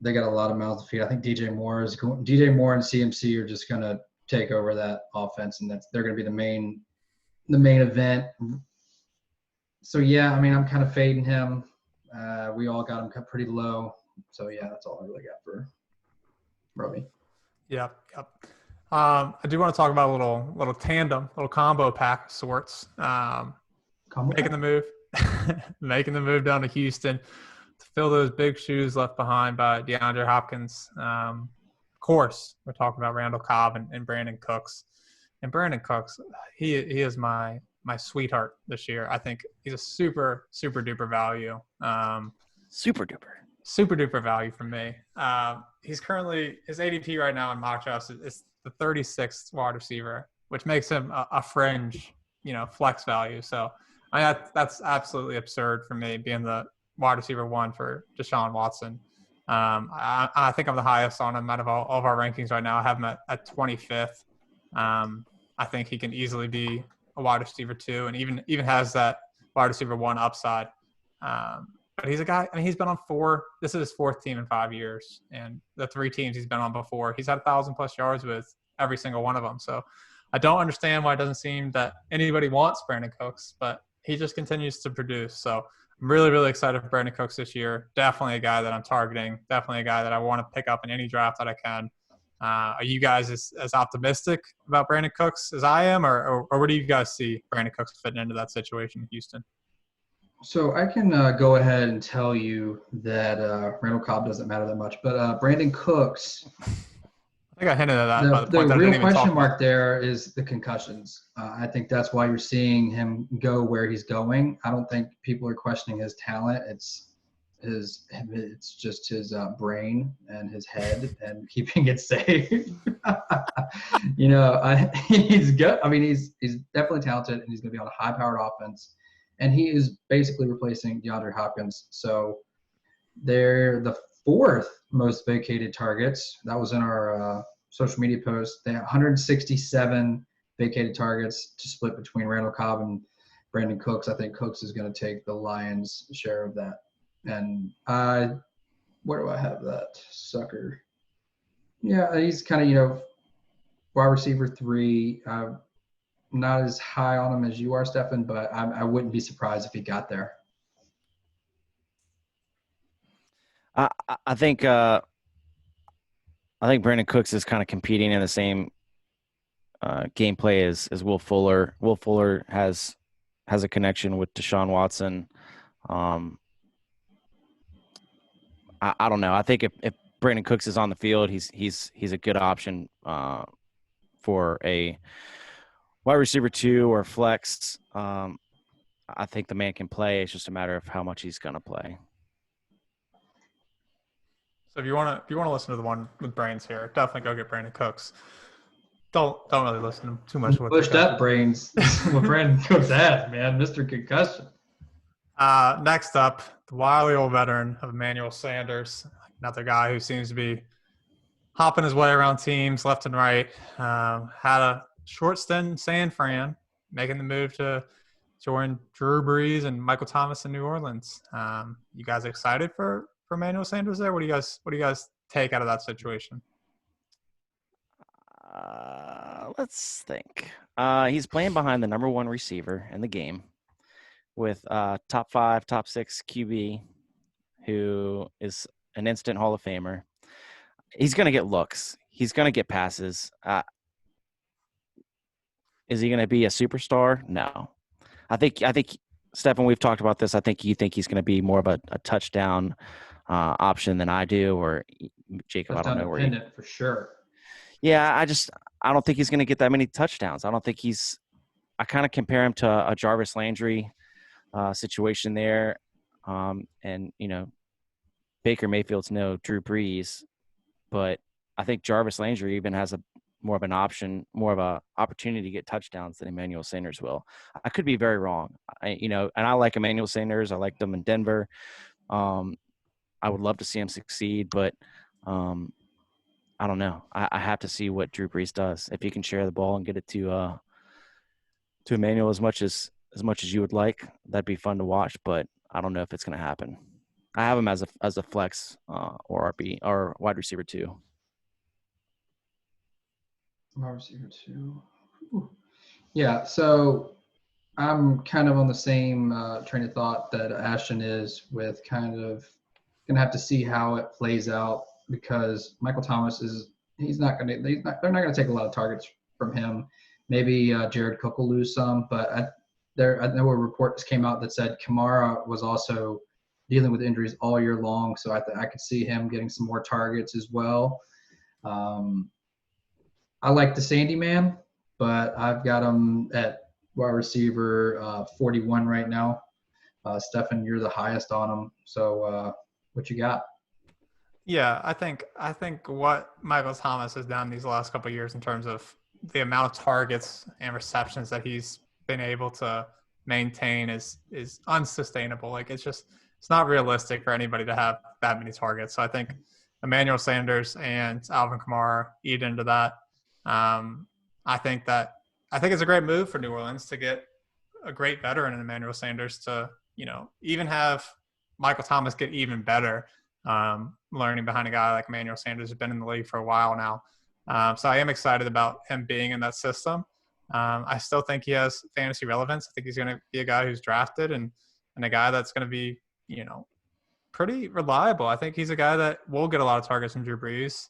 they got a lot of mouths to feed. I think DJ Moore and CMC are just going to take over that offense, and they're going to be the main event. So yeah, I mean, I'm kind of fading him. We all got him pretty low. So yeah, that's all I really got for Robbie. Yep. I do want to talk about a little tandem, little combo pack of sorts. Making the move down to Houston to fill those big shoes left behind by DeAndre Hopkins. Of course, we're talking about Randall Cobb and Brandon Cooks. And Brandon Cooks, he is my sweetheart this year. I think he's a super, super duper value. Super duper value for me. He's currently – his ADP right now in mock drafts is the 36th wide receiver, which makes him a fringe, flex value. So I mean, that's absolutely absurd for me being the wide receiver 1 for Deshaun Watson. I think I'm the highest on him out of all of our rankings right now. I have him at 25th. I think he can easily be a wide receiver 2 and even has that wide receiver 1 upside. But he's a guy, I mean, he's been on 4 – this is his 4th team in 5 years. And the 3 teams he's been on before, he's had 1,000-plus yards with every single one of them. So I don't understand why it doesn't seem that anybody wants Brandon Cooks, but he just continues to produce. So I'm really, really excited for Brandon Cooks this year. Definitely a guy that I'm targeting. Definitely a guy that I want to pick up in any draft that I can. Are you guys as optimistic about Brandon Cooks as I am, or where do you guys see Brandon Cooks fitting into that situation in Houston? So I can go ahead and tell you that Randall Cobb doesn't matter that much, but Brandon Cooks, I think I hinted at that by the the point that I real didn't even talk question about. mark there is the concussions. I think that's why you're seeing him go where he's going. I don't think people are questioning his talent. It's just his brain and his head and keeping it safe. He's good. I mean, he's definitely talented, and he's going to be on a high-powered offense. And he is basically replacing DeAndre Hopkins. So they're the fourth most vacated targets. That was in our social media post. They have 167 vacated targets to split between Randall Cobb and Brandon Cooks. I think Cooks is going to take the Lions' share of that. And where do I have that sucker? Yeah, he's kind of, wide receiver 3. Not as high on him as you are, Stefen, but I wouldn't be surprised if he got there. I think Brandon Cooks is kind of competing in the same gameplay as Will Fuller. Will Fuller has a connection with Deshaun Watson. I don't know. I think if Brandon Cooks is on the field, he's a good option for a wide receiver 2 or flex. I think the man can play. It's just a matter of how much he's going to play. So if you want to listen to the one with brains here, definitely go get Brandon Cooks. Don't really listen to him too much. Pushed up brains. What Brandon Cooks has, man, Mr. Concussion. Next up, the wily old veteran of Emmanuel Sanders, another guy who seems to be hopping his way around teams left and right. Had a short stint in San Fran, making the move to join Drew Brees and Michael Thomas in New Orleans. You guys excited for Emmanuel Sanders there? What do you guys take out of that situation? Let's think. He's playing behind the number 1 receiver in the game with top 5, top 6 QB, who is an instant Hall of Famer. He's going to get looks. He's going to get passes. Is he going to be a superstar? No. I think, Stefen, we've talked about this. I think you think he's going to be more of a touchdown option than I do, or Jacob, I don't know where you – for sure. Yeah, I don't think he's going to get that many touchdowns. I don't think I kind of compare him to a Jarvis Landry situation there. And, Baker Mayfield's no Drew Brees, but I think Jarvis Landry even has more of an opportunity to get touchdowns than Emmanuel Sanders will. I could be very wrong. And I like Emmanuel Sanders. I liked him in Denver. I would love to see him succeed, but I don't know. I have to see what Drew Brees does. If he can share the ball and get it to Emmanuel as much as you would like, that'd be fun to watch. But I don't know if it's going to happen. I have him as a flex or RB or wide receiver 2. Wide receiver 2. Ooh. Yeah. So I'm kind of on the same train of thought that Ashton is, with kind of going to have to see how it plays out, because Michael Thomas they're not going to take a lot of targets from him. Maybe Jared Cook will lose some, but I know a report came out that said Kamara was also dealing with injuries all year long, so I could see him getting some more targets as well. I like the Sandy Man, but I've got him at wide receiver 41 right now. Stefen, you're the highest on him, so what you got? Yeah, I think what Michael Thomas has done these last couple of years in terms of the amount of targets and receptions that he's been able to maintain is unsustainable. Like it's not realistic for anybody to have that many targets. So I think Emmanuel Sanders and Alvin Kamara eat into that. I think it's a great move for New Orleans to get a great veteran in Emmanuel Sanders to, even have Michael Thomas get even better. Learning behind a guy like Emmanuel Sanders who's been in the league for a while now. So I am excited about him being in that system. I still think he has fantasy relevance. I think he's going to be a guy who's drafted and a guy that's going to be, pretty reliable. I think he's a guy that will get a lot of targets from Drew Brees.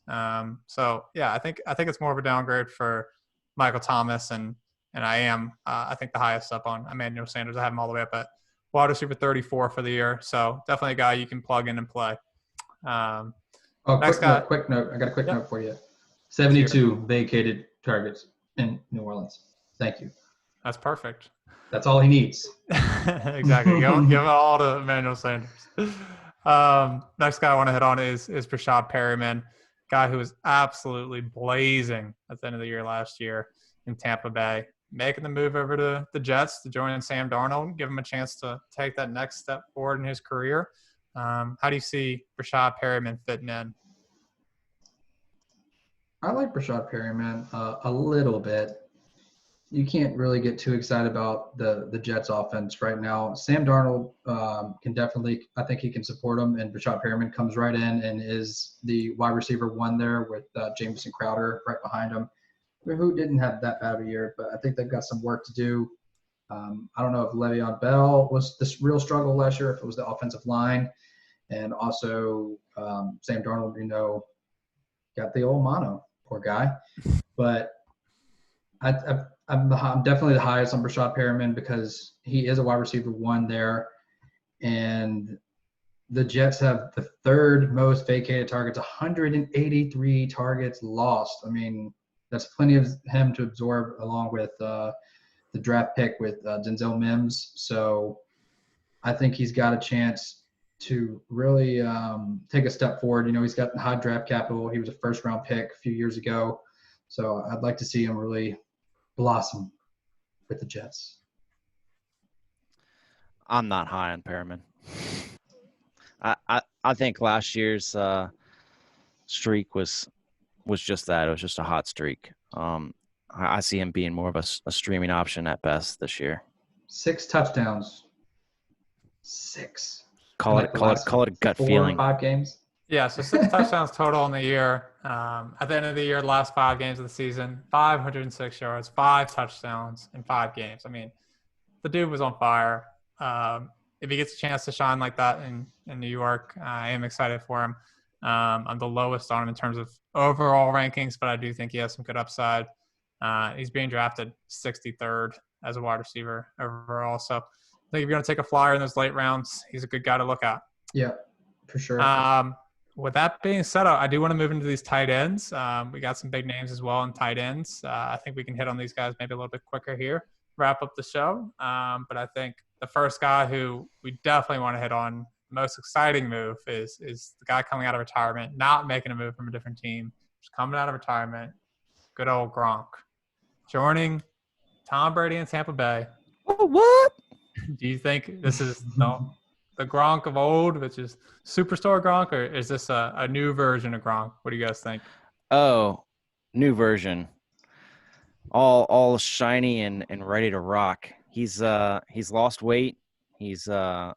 So yeah, I think it's more of a downgrade for Michael Thomas, and I think the highest up on Emmanuel Sanders. I have him all the way up at wide receiver 34 for the year. So definitely a guy you can plug in and play. Quick note. I got a quick note for you. 72 vacated targets in New Orleans. Thank you. That's perfect. That's all he needs. Exactly. Give it all to Emmanuel Sanders. Next guy I want to hit on is Rashad Perryman, guy who was absolutely blazing at the end of the year last year in Tampa Bay, making the move over to the Jets to join Sam Darnold, give him a chance to take that next step forward in his career. How do you see Rashad Perryman fitting in? I like Rashad Perryman a little bit. You can't really get too excited about the Jets offense right now. Sam Darnold can definitely, I think he can support him, and Rashad Perryman comes right in and is the wide receiver 1 there with Jamison Crowder right behind him, who didn't have that bad of a year, but I think they've got some work to do. I don't know if Le'Veon Bell was this real struggle last year, if it was the offensive line, and also Sam Darnold, got the old mono, poor guy. But I'm definitely the highest on Rashad Perryman because he is a wide receiver 1 there, and the Jets have the 3rd most vacated targets, 183 targets lost. I mean, that's plenty of him to absorb along with the draft pick with Denzel Mims. So I think he's got a chance to really take a step forward. He's got high draft capital. He was a first-round pick a few years ago. So I'd like to see him really blossom with the Jets. I'm not high on Perriman. I think last year's streak was just that. It was just a hot streak. I see him being more of a streaming option at best this year. 6 touchdowns. 6. Call it a gut 4 feeling. 5 games. Yeah, so 6 touchdowns total in the year. At the end of the year, the last 5 games of the season, 506 yards, 5 touchdowns in 5 games. I mean, the dude was on fire. If he gets a chance to shine like that in New York, I am excited for him. I'm the lowest on him in terms of overall rankings, but I do think he has some good upside. He's being drafted 63rd as a wide receiver overall. So I think if you're going to take a flyer in those late rounds, he's a good guy to look at. Yeah, for sure. With that being said, I do want to move into these tight ends. We got some big names as well in tight ends. I think we can hit on these guys maybe a little bit quicker here, wrap up the show. But I think the first guy who we definitely want to hit on, most exciting move is the guy coming out of retirement, not making a move from a different team, just coming out of retirement. Good old Gronk. Joining Tom Brady in Tampa Bay. What? Do you think this is the Gronk of old, which is superstar Gronk, or is this a new version of Gronk? What do you guys think? Oh, new version. All shiny and ready to rock. He's lost weight. I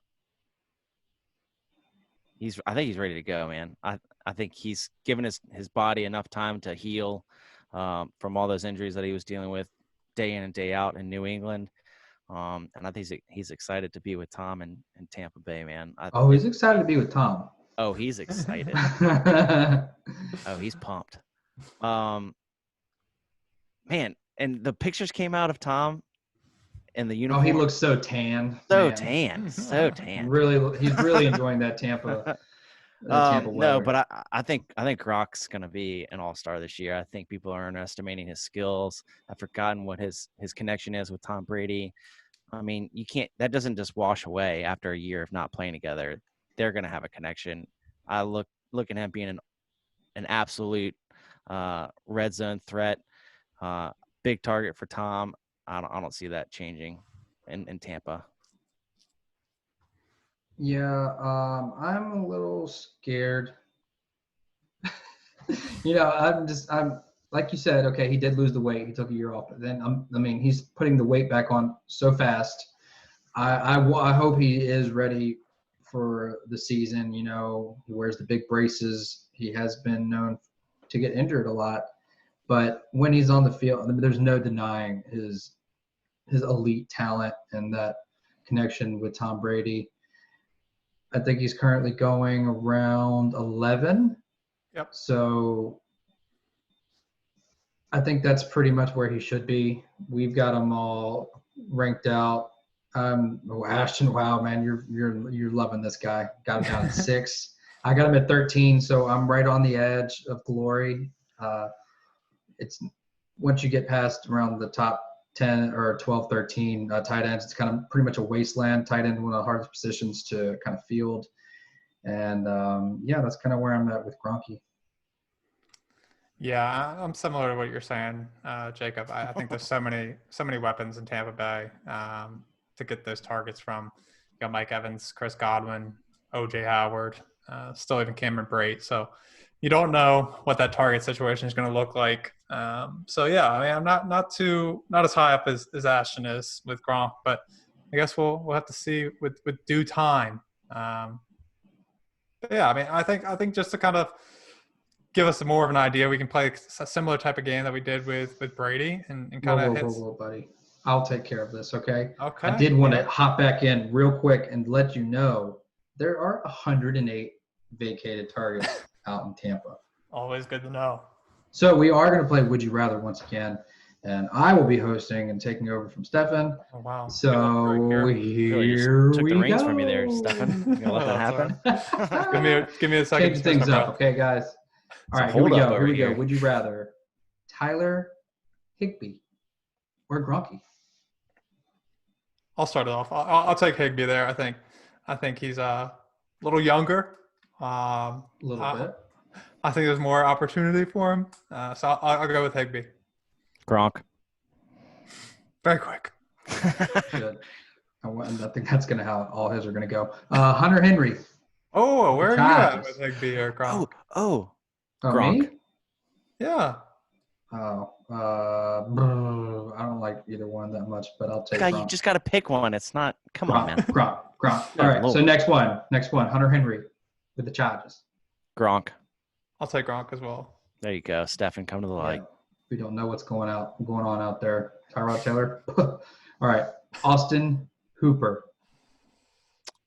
think he's ready to go, man. I think he's given his body enough time to heal from all those injuries that he was dealing with day in and day out in New England. And I think he's excited to be with Tom in Tampa Bay, man. He's excited to be with Tom. Oh, he's excited. Oh, he's pumped. Man, and the pictures came out of Tom in the uniform. Oh, he looks so tan. So man. tan. Really, he's really enjoying that Tampa. Tampa weather. No, but I think Gronk's going to be an all-star this year. I think people are underestimating his skills. I've forgotten what his connection is with Tom Brady. I mean, that doesn't just wash away after a year of not playing together. They're going to have a connection. I look at him being an absolute red zone threat, big target for Tom. I don't see that changing in Tampa. Yeah, I'm a little scared. I'm like you said, okay, he did lose the weight. He took a year off, but then he's putting the weight back on so fast. I hope he is ready for the season. He wears the big braces. He has been known to get injured a lot. but when he's on the field, I mean, there's no denying his elite talent and that connection with Tom Brady. I think he's currently going around 11. Yep. So I think that's pretty much where he should be. We've got him all ranked out. Ashton, wow, man, you're loving this guy. Got him down at 6. I got him at 13, so I'm right on the edge of glory. It's once you get past around the top 10 or 12, 13 tight ends, it's kind of pretty much a wasteland. Tight end, one of the hardest positions to kind of field. And that's kind of where I'm at with Gronky. Yeah, I'm similar to what you're saying, Jacob. I think there's so many weapons in Tampa Bay to get those targets from. You got Mike Evans, Chris Godwin, O.J. Howard, still even Cameron Brate. So you don't know what that target situation is going to look like. So yeah, I mean, I'm not as high up as Ashton is with Gronk, but I guess we'll have to see with due time. But yeah, I mean, I think just to kind of give us more of an idea, we can play a similar type of game that we did with Brady and kind of hit. Whoa, buddy. I'll take care of this, okay? Okay. I did want to hop back in real quick and let you know there are 108 vacated targets out in Tampa. Always good to know. So we are going to play Would You Rather once again, and I will be hosting and taking over from Stefen. Oh, wow. So here took we the reins go. from you there, Stefen. You gonna let that happen? give me a second. Change things up, okay, guys? All right, here we go. Here we go. Would you rather Tyler Higbee or Gronky? I'll start it off. I'll take Higbee there. I think he's a little younger. A little bit. I think there's more opportunity for him. So I'll go with Higbee. Gronk. Very quick. Good. I think that's going to how all his are going to go. Hunter Henry. Oh, where are you at with Higbee or Gronk? Oh, Gronk. Me? Yeah. Oh, I don't like either one that much, but I'll take Gronk. You just got to pick one. It's not – come on, man. Gronk. All right, so next one. Hunter Henry with the Chargers. Gronk. I'll take Gronk as well. There you go. Stefen, come to the light. Yeah. We don't know what's going on out there. Tyrod Taylor. All right, Austin Hooper.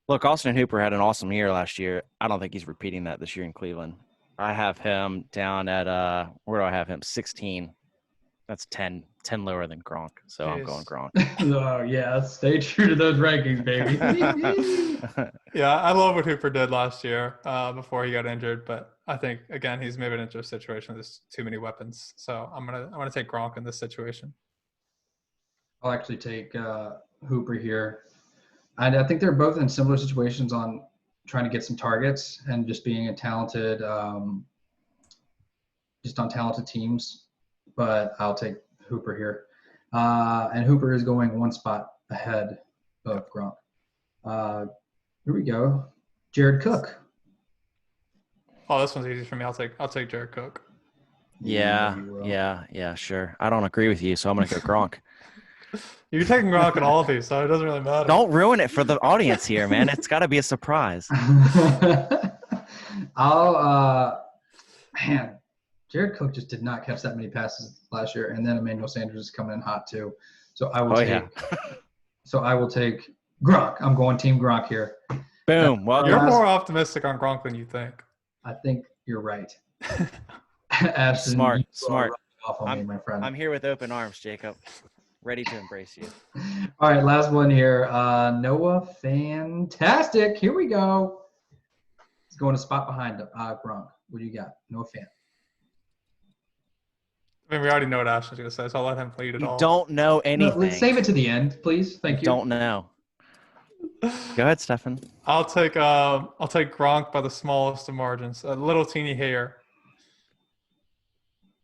Look, Austin Hooper had an awesome year last year. I don't think he's repeating that this year in Cleveland. I have him down at where do I have him? 16. That's 10 lower than Gronk. So Jeez. I'm going Gronk. Oh yeah, stay true to those rankings, baby. Yeah, I love what Hooper did last year before he got injured, but I think again he's maybe into a situation with there's too many weapons. So I'm gonna take Gronk in this situation. I'll actually take Hooper here. And I think they're both in similar situations on trying to get some targets and just being a talented, just on talented teams. But I'll take Hooper here. And Hooper is going one spot ahead of Gronk. Here we go. Jared Cook. Oh, this one's easy for me. I'll take Jared Cook. Yeah, sure. I don't agree with you, so I'm going to go Gronk. You're taking Gronk in all of these, so it doesn't really matter. Don't ruin it for the audience here, man. It's got to be a surprise. Jared Cook just did not catch that many passes last year, and then Emmanuel Sanders is coming in hot too. So I will take Gronk. I'm going Team Gronk here. Boom. Well, you're more optimistic on Gronk than you think. I think you're right. Ashton, smart. Off on me, my friend. I'm here with open arms, Jacob. Ready to embrace you. All right, last one here. Noah Fantastic. Here we go. He's going a spot behind Gronk. What do you got? Noah Fan. I mean, we already know what Ashton's going to say, so I'll let him lead it all. You don't know anything. No, let's save it to the end, please. Thank you. Don't know. Go ahead, Stefen. I'll take Gronk by the smallest of margins. A little teeny hair.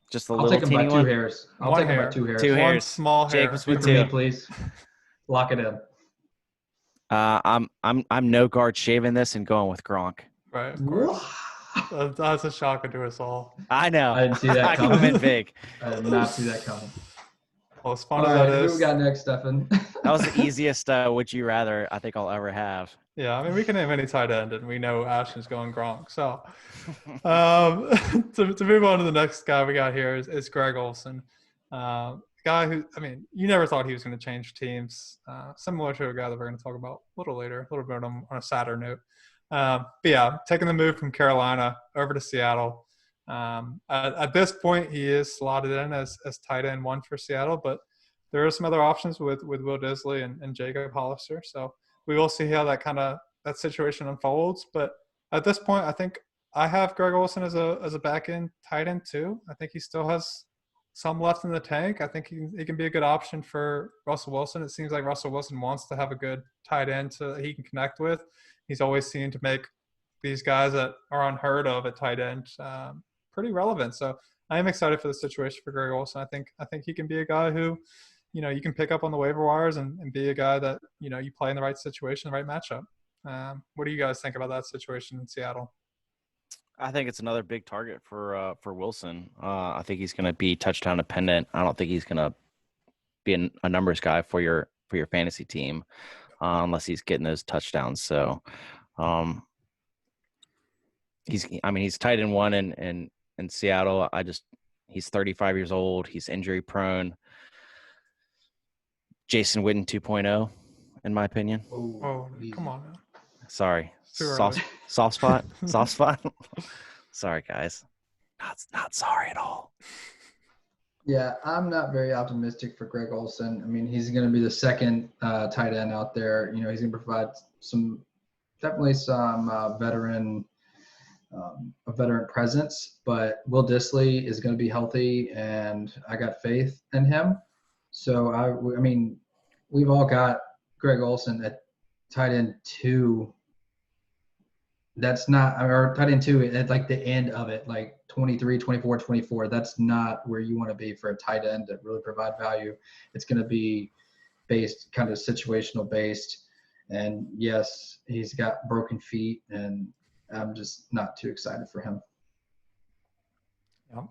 Just a I'll little take him teeny by one? 2 hairs. I'll take him by 2 hairs. 2 hairs. One small hair. Jacob's with Speak for 2. me, please. Lock it in. I'm no guard shaving this and going with Gronk. Right, of course. That's a shocker to us all. I know. I didn't see that coming. I come in big. I did not see that coming. Well, as fun All as right, that is. who we got next, Stefen? That was the easiest would you rather I think I'll ever have. Yeah, I mean, we can name any tight end, and we know Ashton's going Gronk. So, to move on to the next guy we got here is Greg Olson, guy who, I mean, you never thought he was going to change teams. Similar to a guy that we're going to talk about a little later, a little bit on a sadder note. But yeah, taking the move from Carolina over to Seattle. At this point, he is slotted in as tight end 1 for Seattle, but there are some other options with Will Disley and Jacob Hollister. So we will see how that situation unfolds. But at this point, I think I have Greg Olson as a back end tight end too. I think he still has some left in the tank. I think he can be a good option for Russell Wilson. It seems like Russell Wilson wants to have a good tight end he can connect with. He's always seemed to make these guys that are unheard of at tight end pretty relevant. So I am excited for the situation for Greg Olson. I think he can be a guy who, you can pick up on the waiver wires and be a guy that, you play in the right situation, the right matchup. What do you guys think about that situation in Seattle? I think it's another big target for Wilson. I think he's going to be touchdown dependent. I don't think he's going to be a numbers guy for your fantasy team unless he's getting those touchdowns. So he's tight end 1 in Seattle. He's 35 years old. He's injury prone. Jason Witten 2.0, in my opinion. Oh, come on, man. Sorry. Soft spot. Soft spot. Sorry, guys. Not sorry at all. Yeah, I'm not very optimistic for Greg Olson. I mean, he's going to be the second tight end out there. He's going to provide definitely some veteran presence, but Will Disley is going to be healthy, and I got faith in him. So I mean, we've all got Greg Olson at tight end 2. That's not, or tight end 2 at like the end of it, like 23, 24, 24. That's not where you want to be for a tight end to really provide value. It's going to be kind of situational based. And yes, he's got broken feet, and I'm just not too excited for him.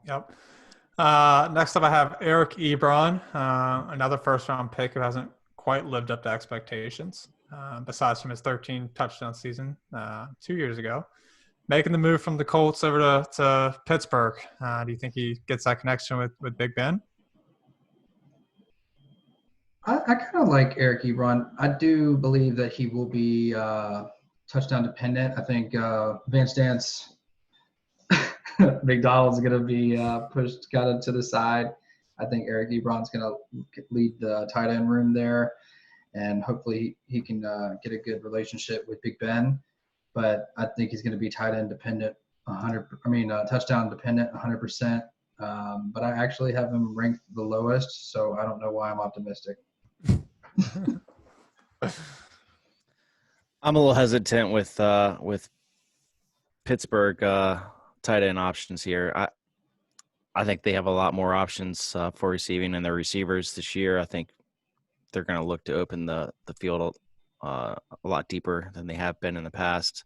Yep. Next up, I have Eric Ebron, another first-round pick who hasn't quite lived up to expectations. Besides from his 13 touchdown season 2 years ago, making the move from the Colts over to Pittsburgh. Do you think he gets that connection with Big Ben? I kind of like Eric Ebron. I do believe that he will be touchdown dependent. I think Vance Dance McDonald's going to be got it to the side. I think Eric Ebron's going to lead the tight end room there, and hopefully he can get a good relationship with Big Ben. But I think he's going to be tight end dependent, touchdown dependent 100%. But I actually have him ranked the lowest, so I don't know why I'm optimistic. I'm a little hesitant with Pittsburgh tight end options here. I think they have a lot more options for receiving in their receivers this year. I think they're going to look to open the field a lot deeper than they have been in the past.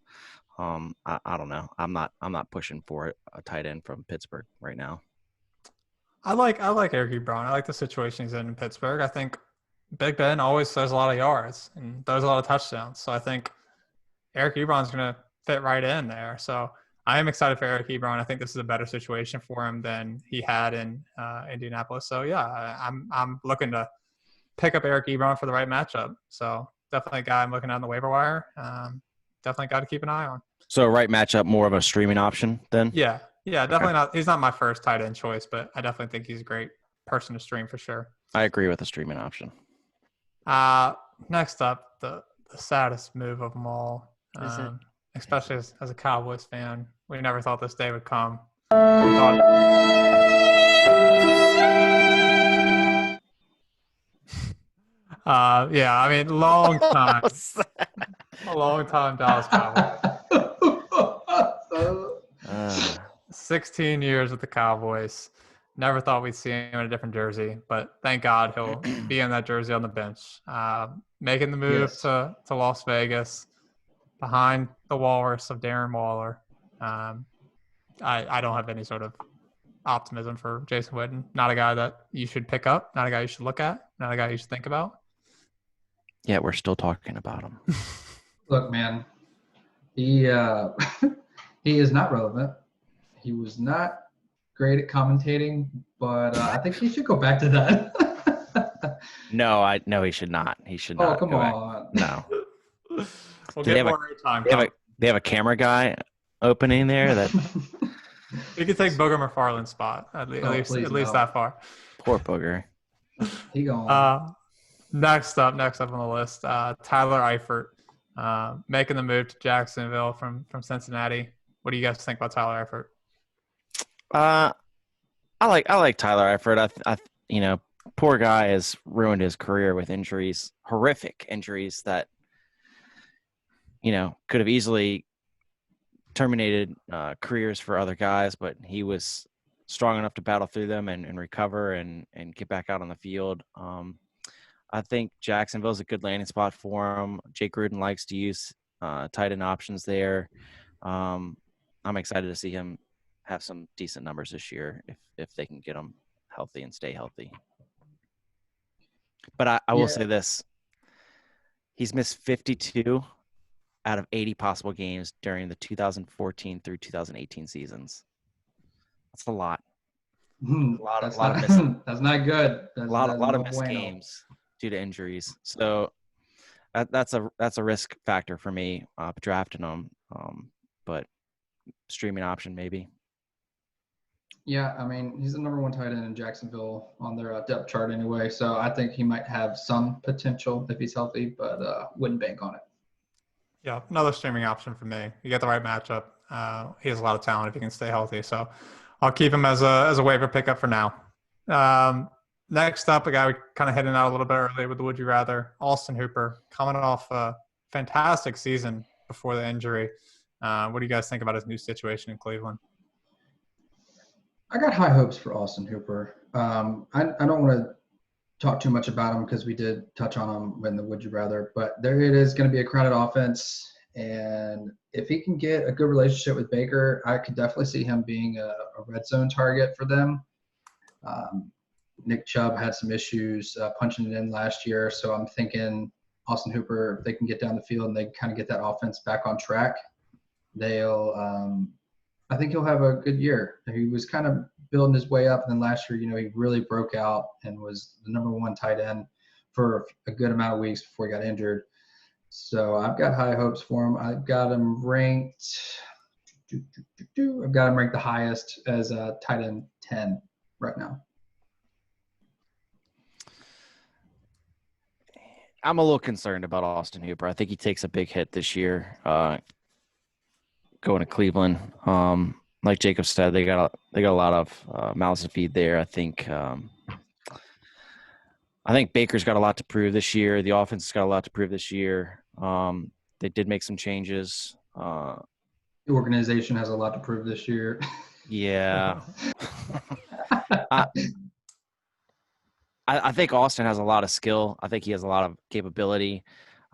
I don't know. I'm not pushing for a tight end from Pittsburgh right now. I like Eric Ebron. I like the situation he's in Pittsburgh. I think Big Ben always throws a lot of yards and throws a lot of touchdowns. So I think Eric Ebron's going to fit right in there. So I am excited for Eric Ebron. I think this is a better situation for him than he had in Indianapolis. So yeah, I'm looking to pick up Eric Ebron for the right matchup. So definitely a guy I'm looking at on the waiver wire. Definitely got to keep an eye on. So right matchup, more of a streaming option then? Yeah, definitely not. He's not my first tight end choice, but I definitely think he's a great person to stream for sure. I agree with the streaming option. Next up, the saddest move of them all, especially as a Cowboys fan. We never thought this day would come. Long time. A long time Dallas Cowboys. 16 years with the Cowboys. Never thought we'd see him in a different jersey, but thank God he'll be in that jersey on the bench. Making the move to Las Vegas behind the walrus of Darren Waller. I don't have any sort of optimism for Jason Witten. Not a guy that you should pick up. Not a guy you should look at. Not a guy you should think about. Yeah, we're still talking about him. Look, man, he he is not relevant. He was not great at commentating, but I think he should go back to that. No, he should not. He should Oh, not come go back. on. No. We'll Do they get have a more airtime. they have a camera guy opening there that We could take Booger McFarland's spot Oh, please, at least no. that far. poor booger. He gone. Next up on the list, Tyler Eifert, making the move to Jacksonville from Cincinnati. What do you guys think about Tyler Eifert? I like Tyler Eifert. Poor guy has ruined his career with injuries, horrific injuries that could have easily terminated careers for other guys, but he was strong enough to battle through them and recover and get back out on the field. I think Jacksonville's a good landing spot for him. Jake Gruden likes to use tight end options there. I'm excited to see him have some decent numbers this year if they can get him healthy and stay healthy. But I will say this. He's missed 52 out of 80 possible games during the 2014 through 2018 seasons. That's a lot. A lot of missing. That's not good. That's A lot of no missed bueno. games due to injuries. So that's a risk factor for me drafting him. But streaming option maybe. Yeah, I mean, he's the number one tight end in Jacksonville on their depth chart anyway. So I think he might have some potential if he's healthy, but wouldn't bank on it. Yeah, another streaming option for me. You get the right matchup. He has a lot of talent if he can stay healthy. So I'll keep him as a waiver pickup for now. Next up, a guy we kind of hitting out a little bit earlier with the Would You Rather, Austin Hooper, coming off a fantastic season before the injury. What do you guys think about his new situation in Cleveland? I got high hopes for Austin Hooper. I don't want to talk too much about him because we did touch on him in the Would You Rather, but there it is going to be a crowded offense. And if he can get a good relationship with Baker, I could definitely see him being a red zone target for them. Nick Chubb had some issues punching it in last year, so I'm thinking Austin Hooper, if they can get down the field and they kind of get that offense back on track, I think he'll have a good year. He was kind of building his way up, and then last year, he really broke out and was the number one tight end for a good amount of weeks before he got injured. So I've got high hopes for him. I've got him ranked the highest as tight end 10 right now. I'm a little concerned about Austin Hooper. I think he takes a big hit this year going to Cleveland. Like Jacob said, they got a lot of mouths to feed there. I think Baker's got a lot to prove this year. The offense has got a lot to prove this year. They did make some changes. The organization has a lot to prove this year. Yeah. I think Austin has a lot of skill. I think he has a lot of capability.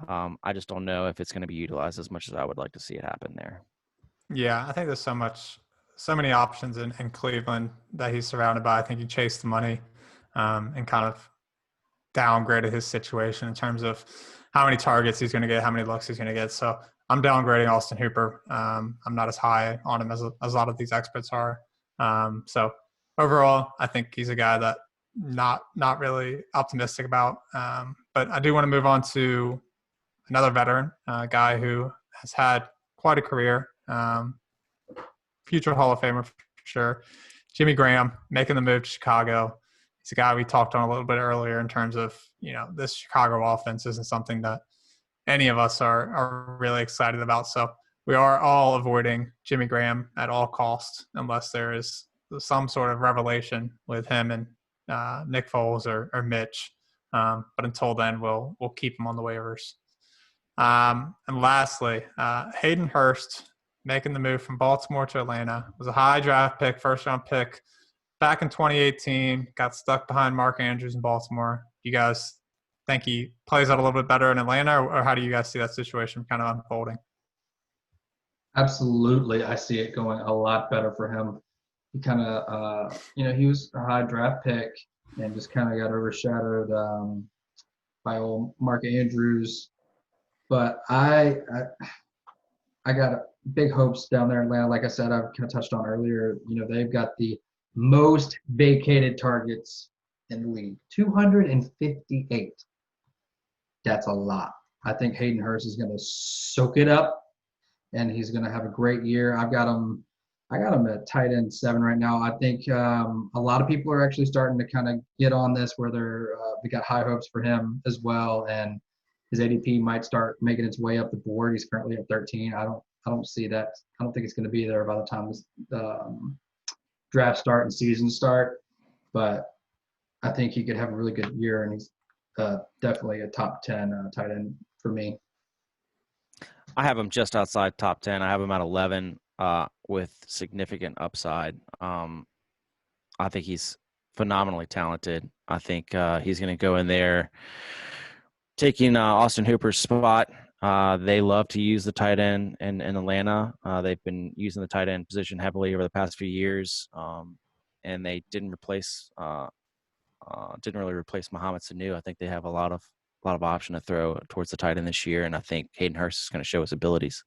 I just don't know if it's going to be utilized as much as I would like to see it happen there. Yeah, I think there's so many options in Cleveland that he's surrounded by. I think he chased the money and kind of downgraded his situation in terms of how many targets he's going to get, how many looks he's going to get. So I'm downgrading Austin Hooper. I'm not as high on him as a lot of these experts are. So overall, I think he's a guy that not really optimistic about. But I do want to move on to another veteran, a guy who has had quite a career, future Hall of Famer for sure. Jimmy Graham making the move to Chicago. He's a guy we talked on a little bit earlier in terms of, this Chicago offense isn't something that any of us are really excited about. So we are all avoiding Jimmy Graham at all costs unless there is some sort of revelation with him and Nick Foles or Mitch. But until then, we'll keep him on the waivers. And lastly, Hayden Hurst making the move from Baltimore to Atlanta. It was a high draft pick, first-round pick back in 2018. Got stuck behind Mark Andrews in Baltimore. You guys think he plays out a little bit better in Atlanta, or how do you guys see that situation kind of unfolding? Absolutely. I see it going a lot better for him. He kind of, he was a high draft pick and just kind of got overshadowed by old Mark Andrews. but I got big hopes down there in Atlanta. Like I said, I've kind of touched on earlier. They've got the most vacated targets in the league, 258. That's a lot. I think Hayden Hurst is going to soak it up, and he's going to have a great year. I got him at tight end 7 right now. I think a lot of people are actually starting to kind of get on this where they got high hopes for him as well, and his ADP might start making its way up the board. He's currently at 13. I don't see that. I don't think it's going to be there by the time this draft start and season start. But I think he could have a really good year, and he's definitely a top 10 tight end for me. I have him just outside top 10. I have him at 11 with significant upside. I think he's phenomenally talented. I think he's going to go in there taking Austin Hooper's spot. They love to use the tight end in Atlanta. They've been using the tight end position heavily over the past few years, and they didn't really replace Mohamed Sanu. I think they have a lot of option to throw towards the tight end this year, and I think Hayden Hurst is going to show his abilities.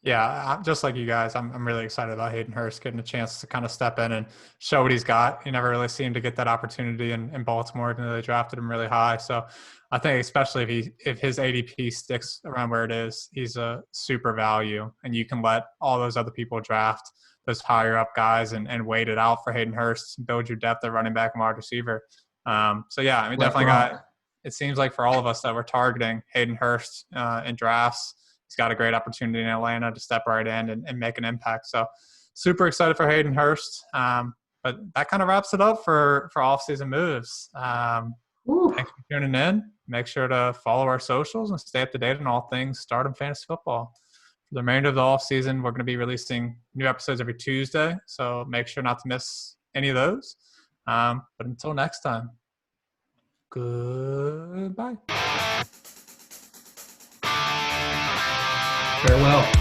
Yeah, just like you guys, I'm really excited about Hayden Hurst getting a chance to kind of step in and show what he's got. You never really seemed to get that opportunity in Baltimore, even though they drafted him really high. So I think especially if his ADP sticks around where it is, he's a super value, and you can let all those other people draft those higher up guys and wait it out for Hayden Hurst, build your depth at running back and wide receiver. So yeah, I mean, definitely it seems like for all of us that we're targeting Hayden Hurst in drafts, he's got a great opportunity in Atlanta to step right in and make an impact. So super excited for Hayden Hurst. But that kind of wraps it up for offseason moves. Thanks for tuning in. Make sure to follow our socials and stay up to date on all things Stardom Fantasy Football. For the remainder of the offseason, we're going to be releasing new episodes every Tuesday, so make sure not to miss any of those. But until next time, goodbye. Farewell.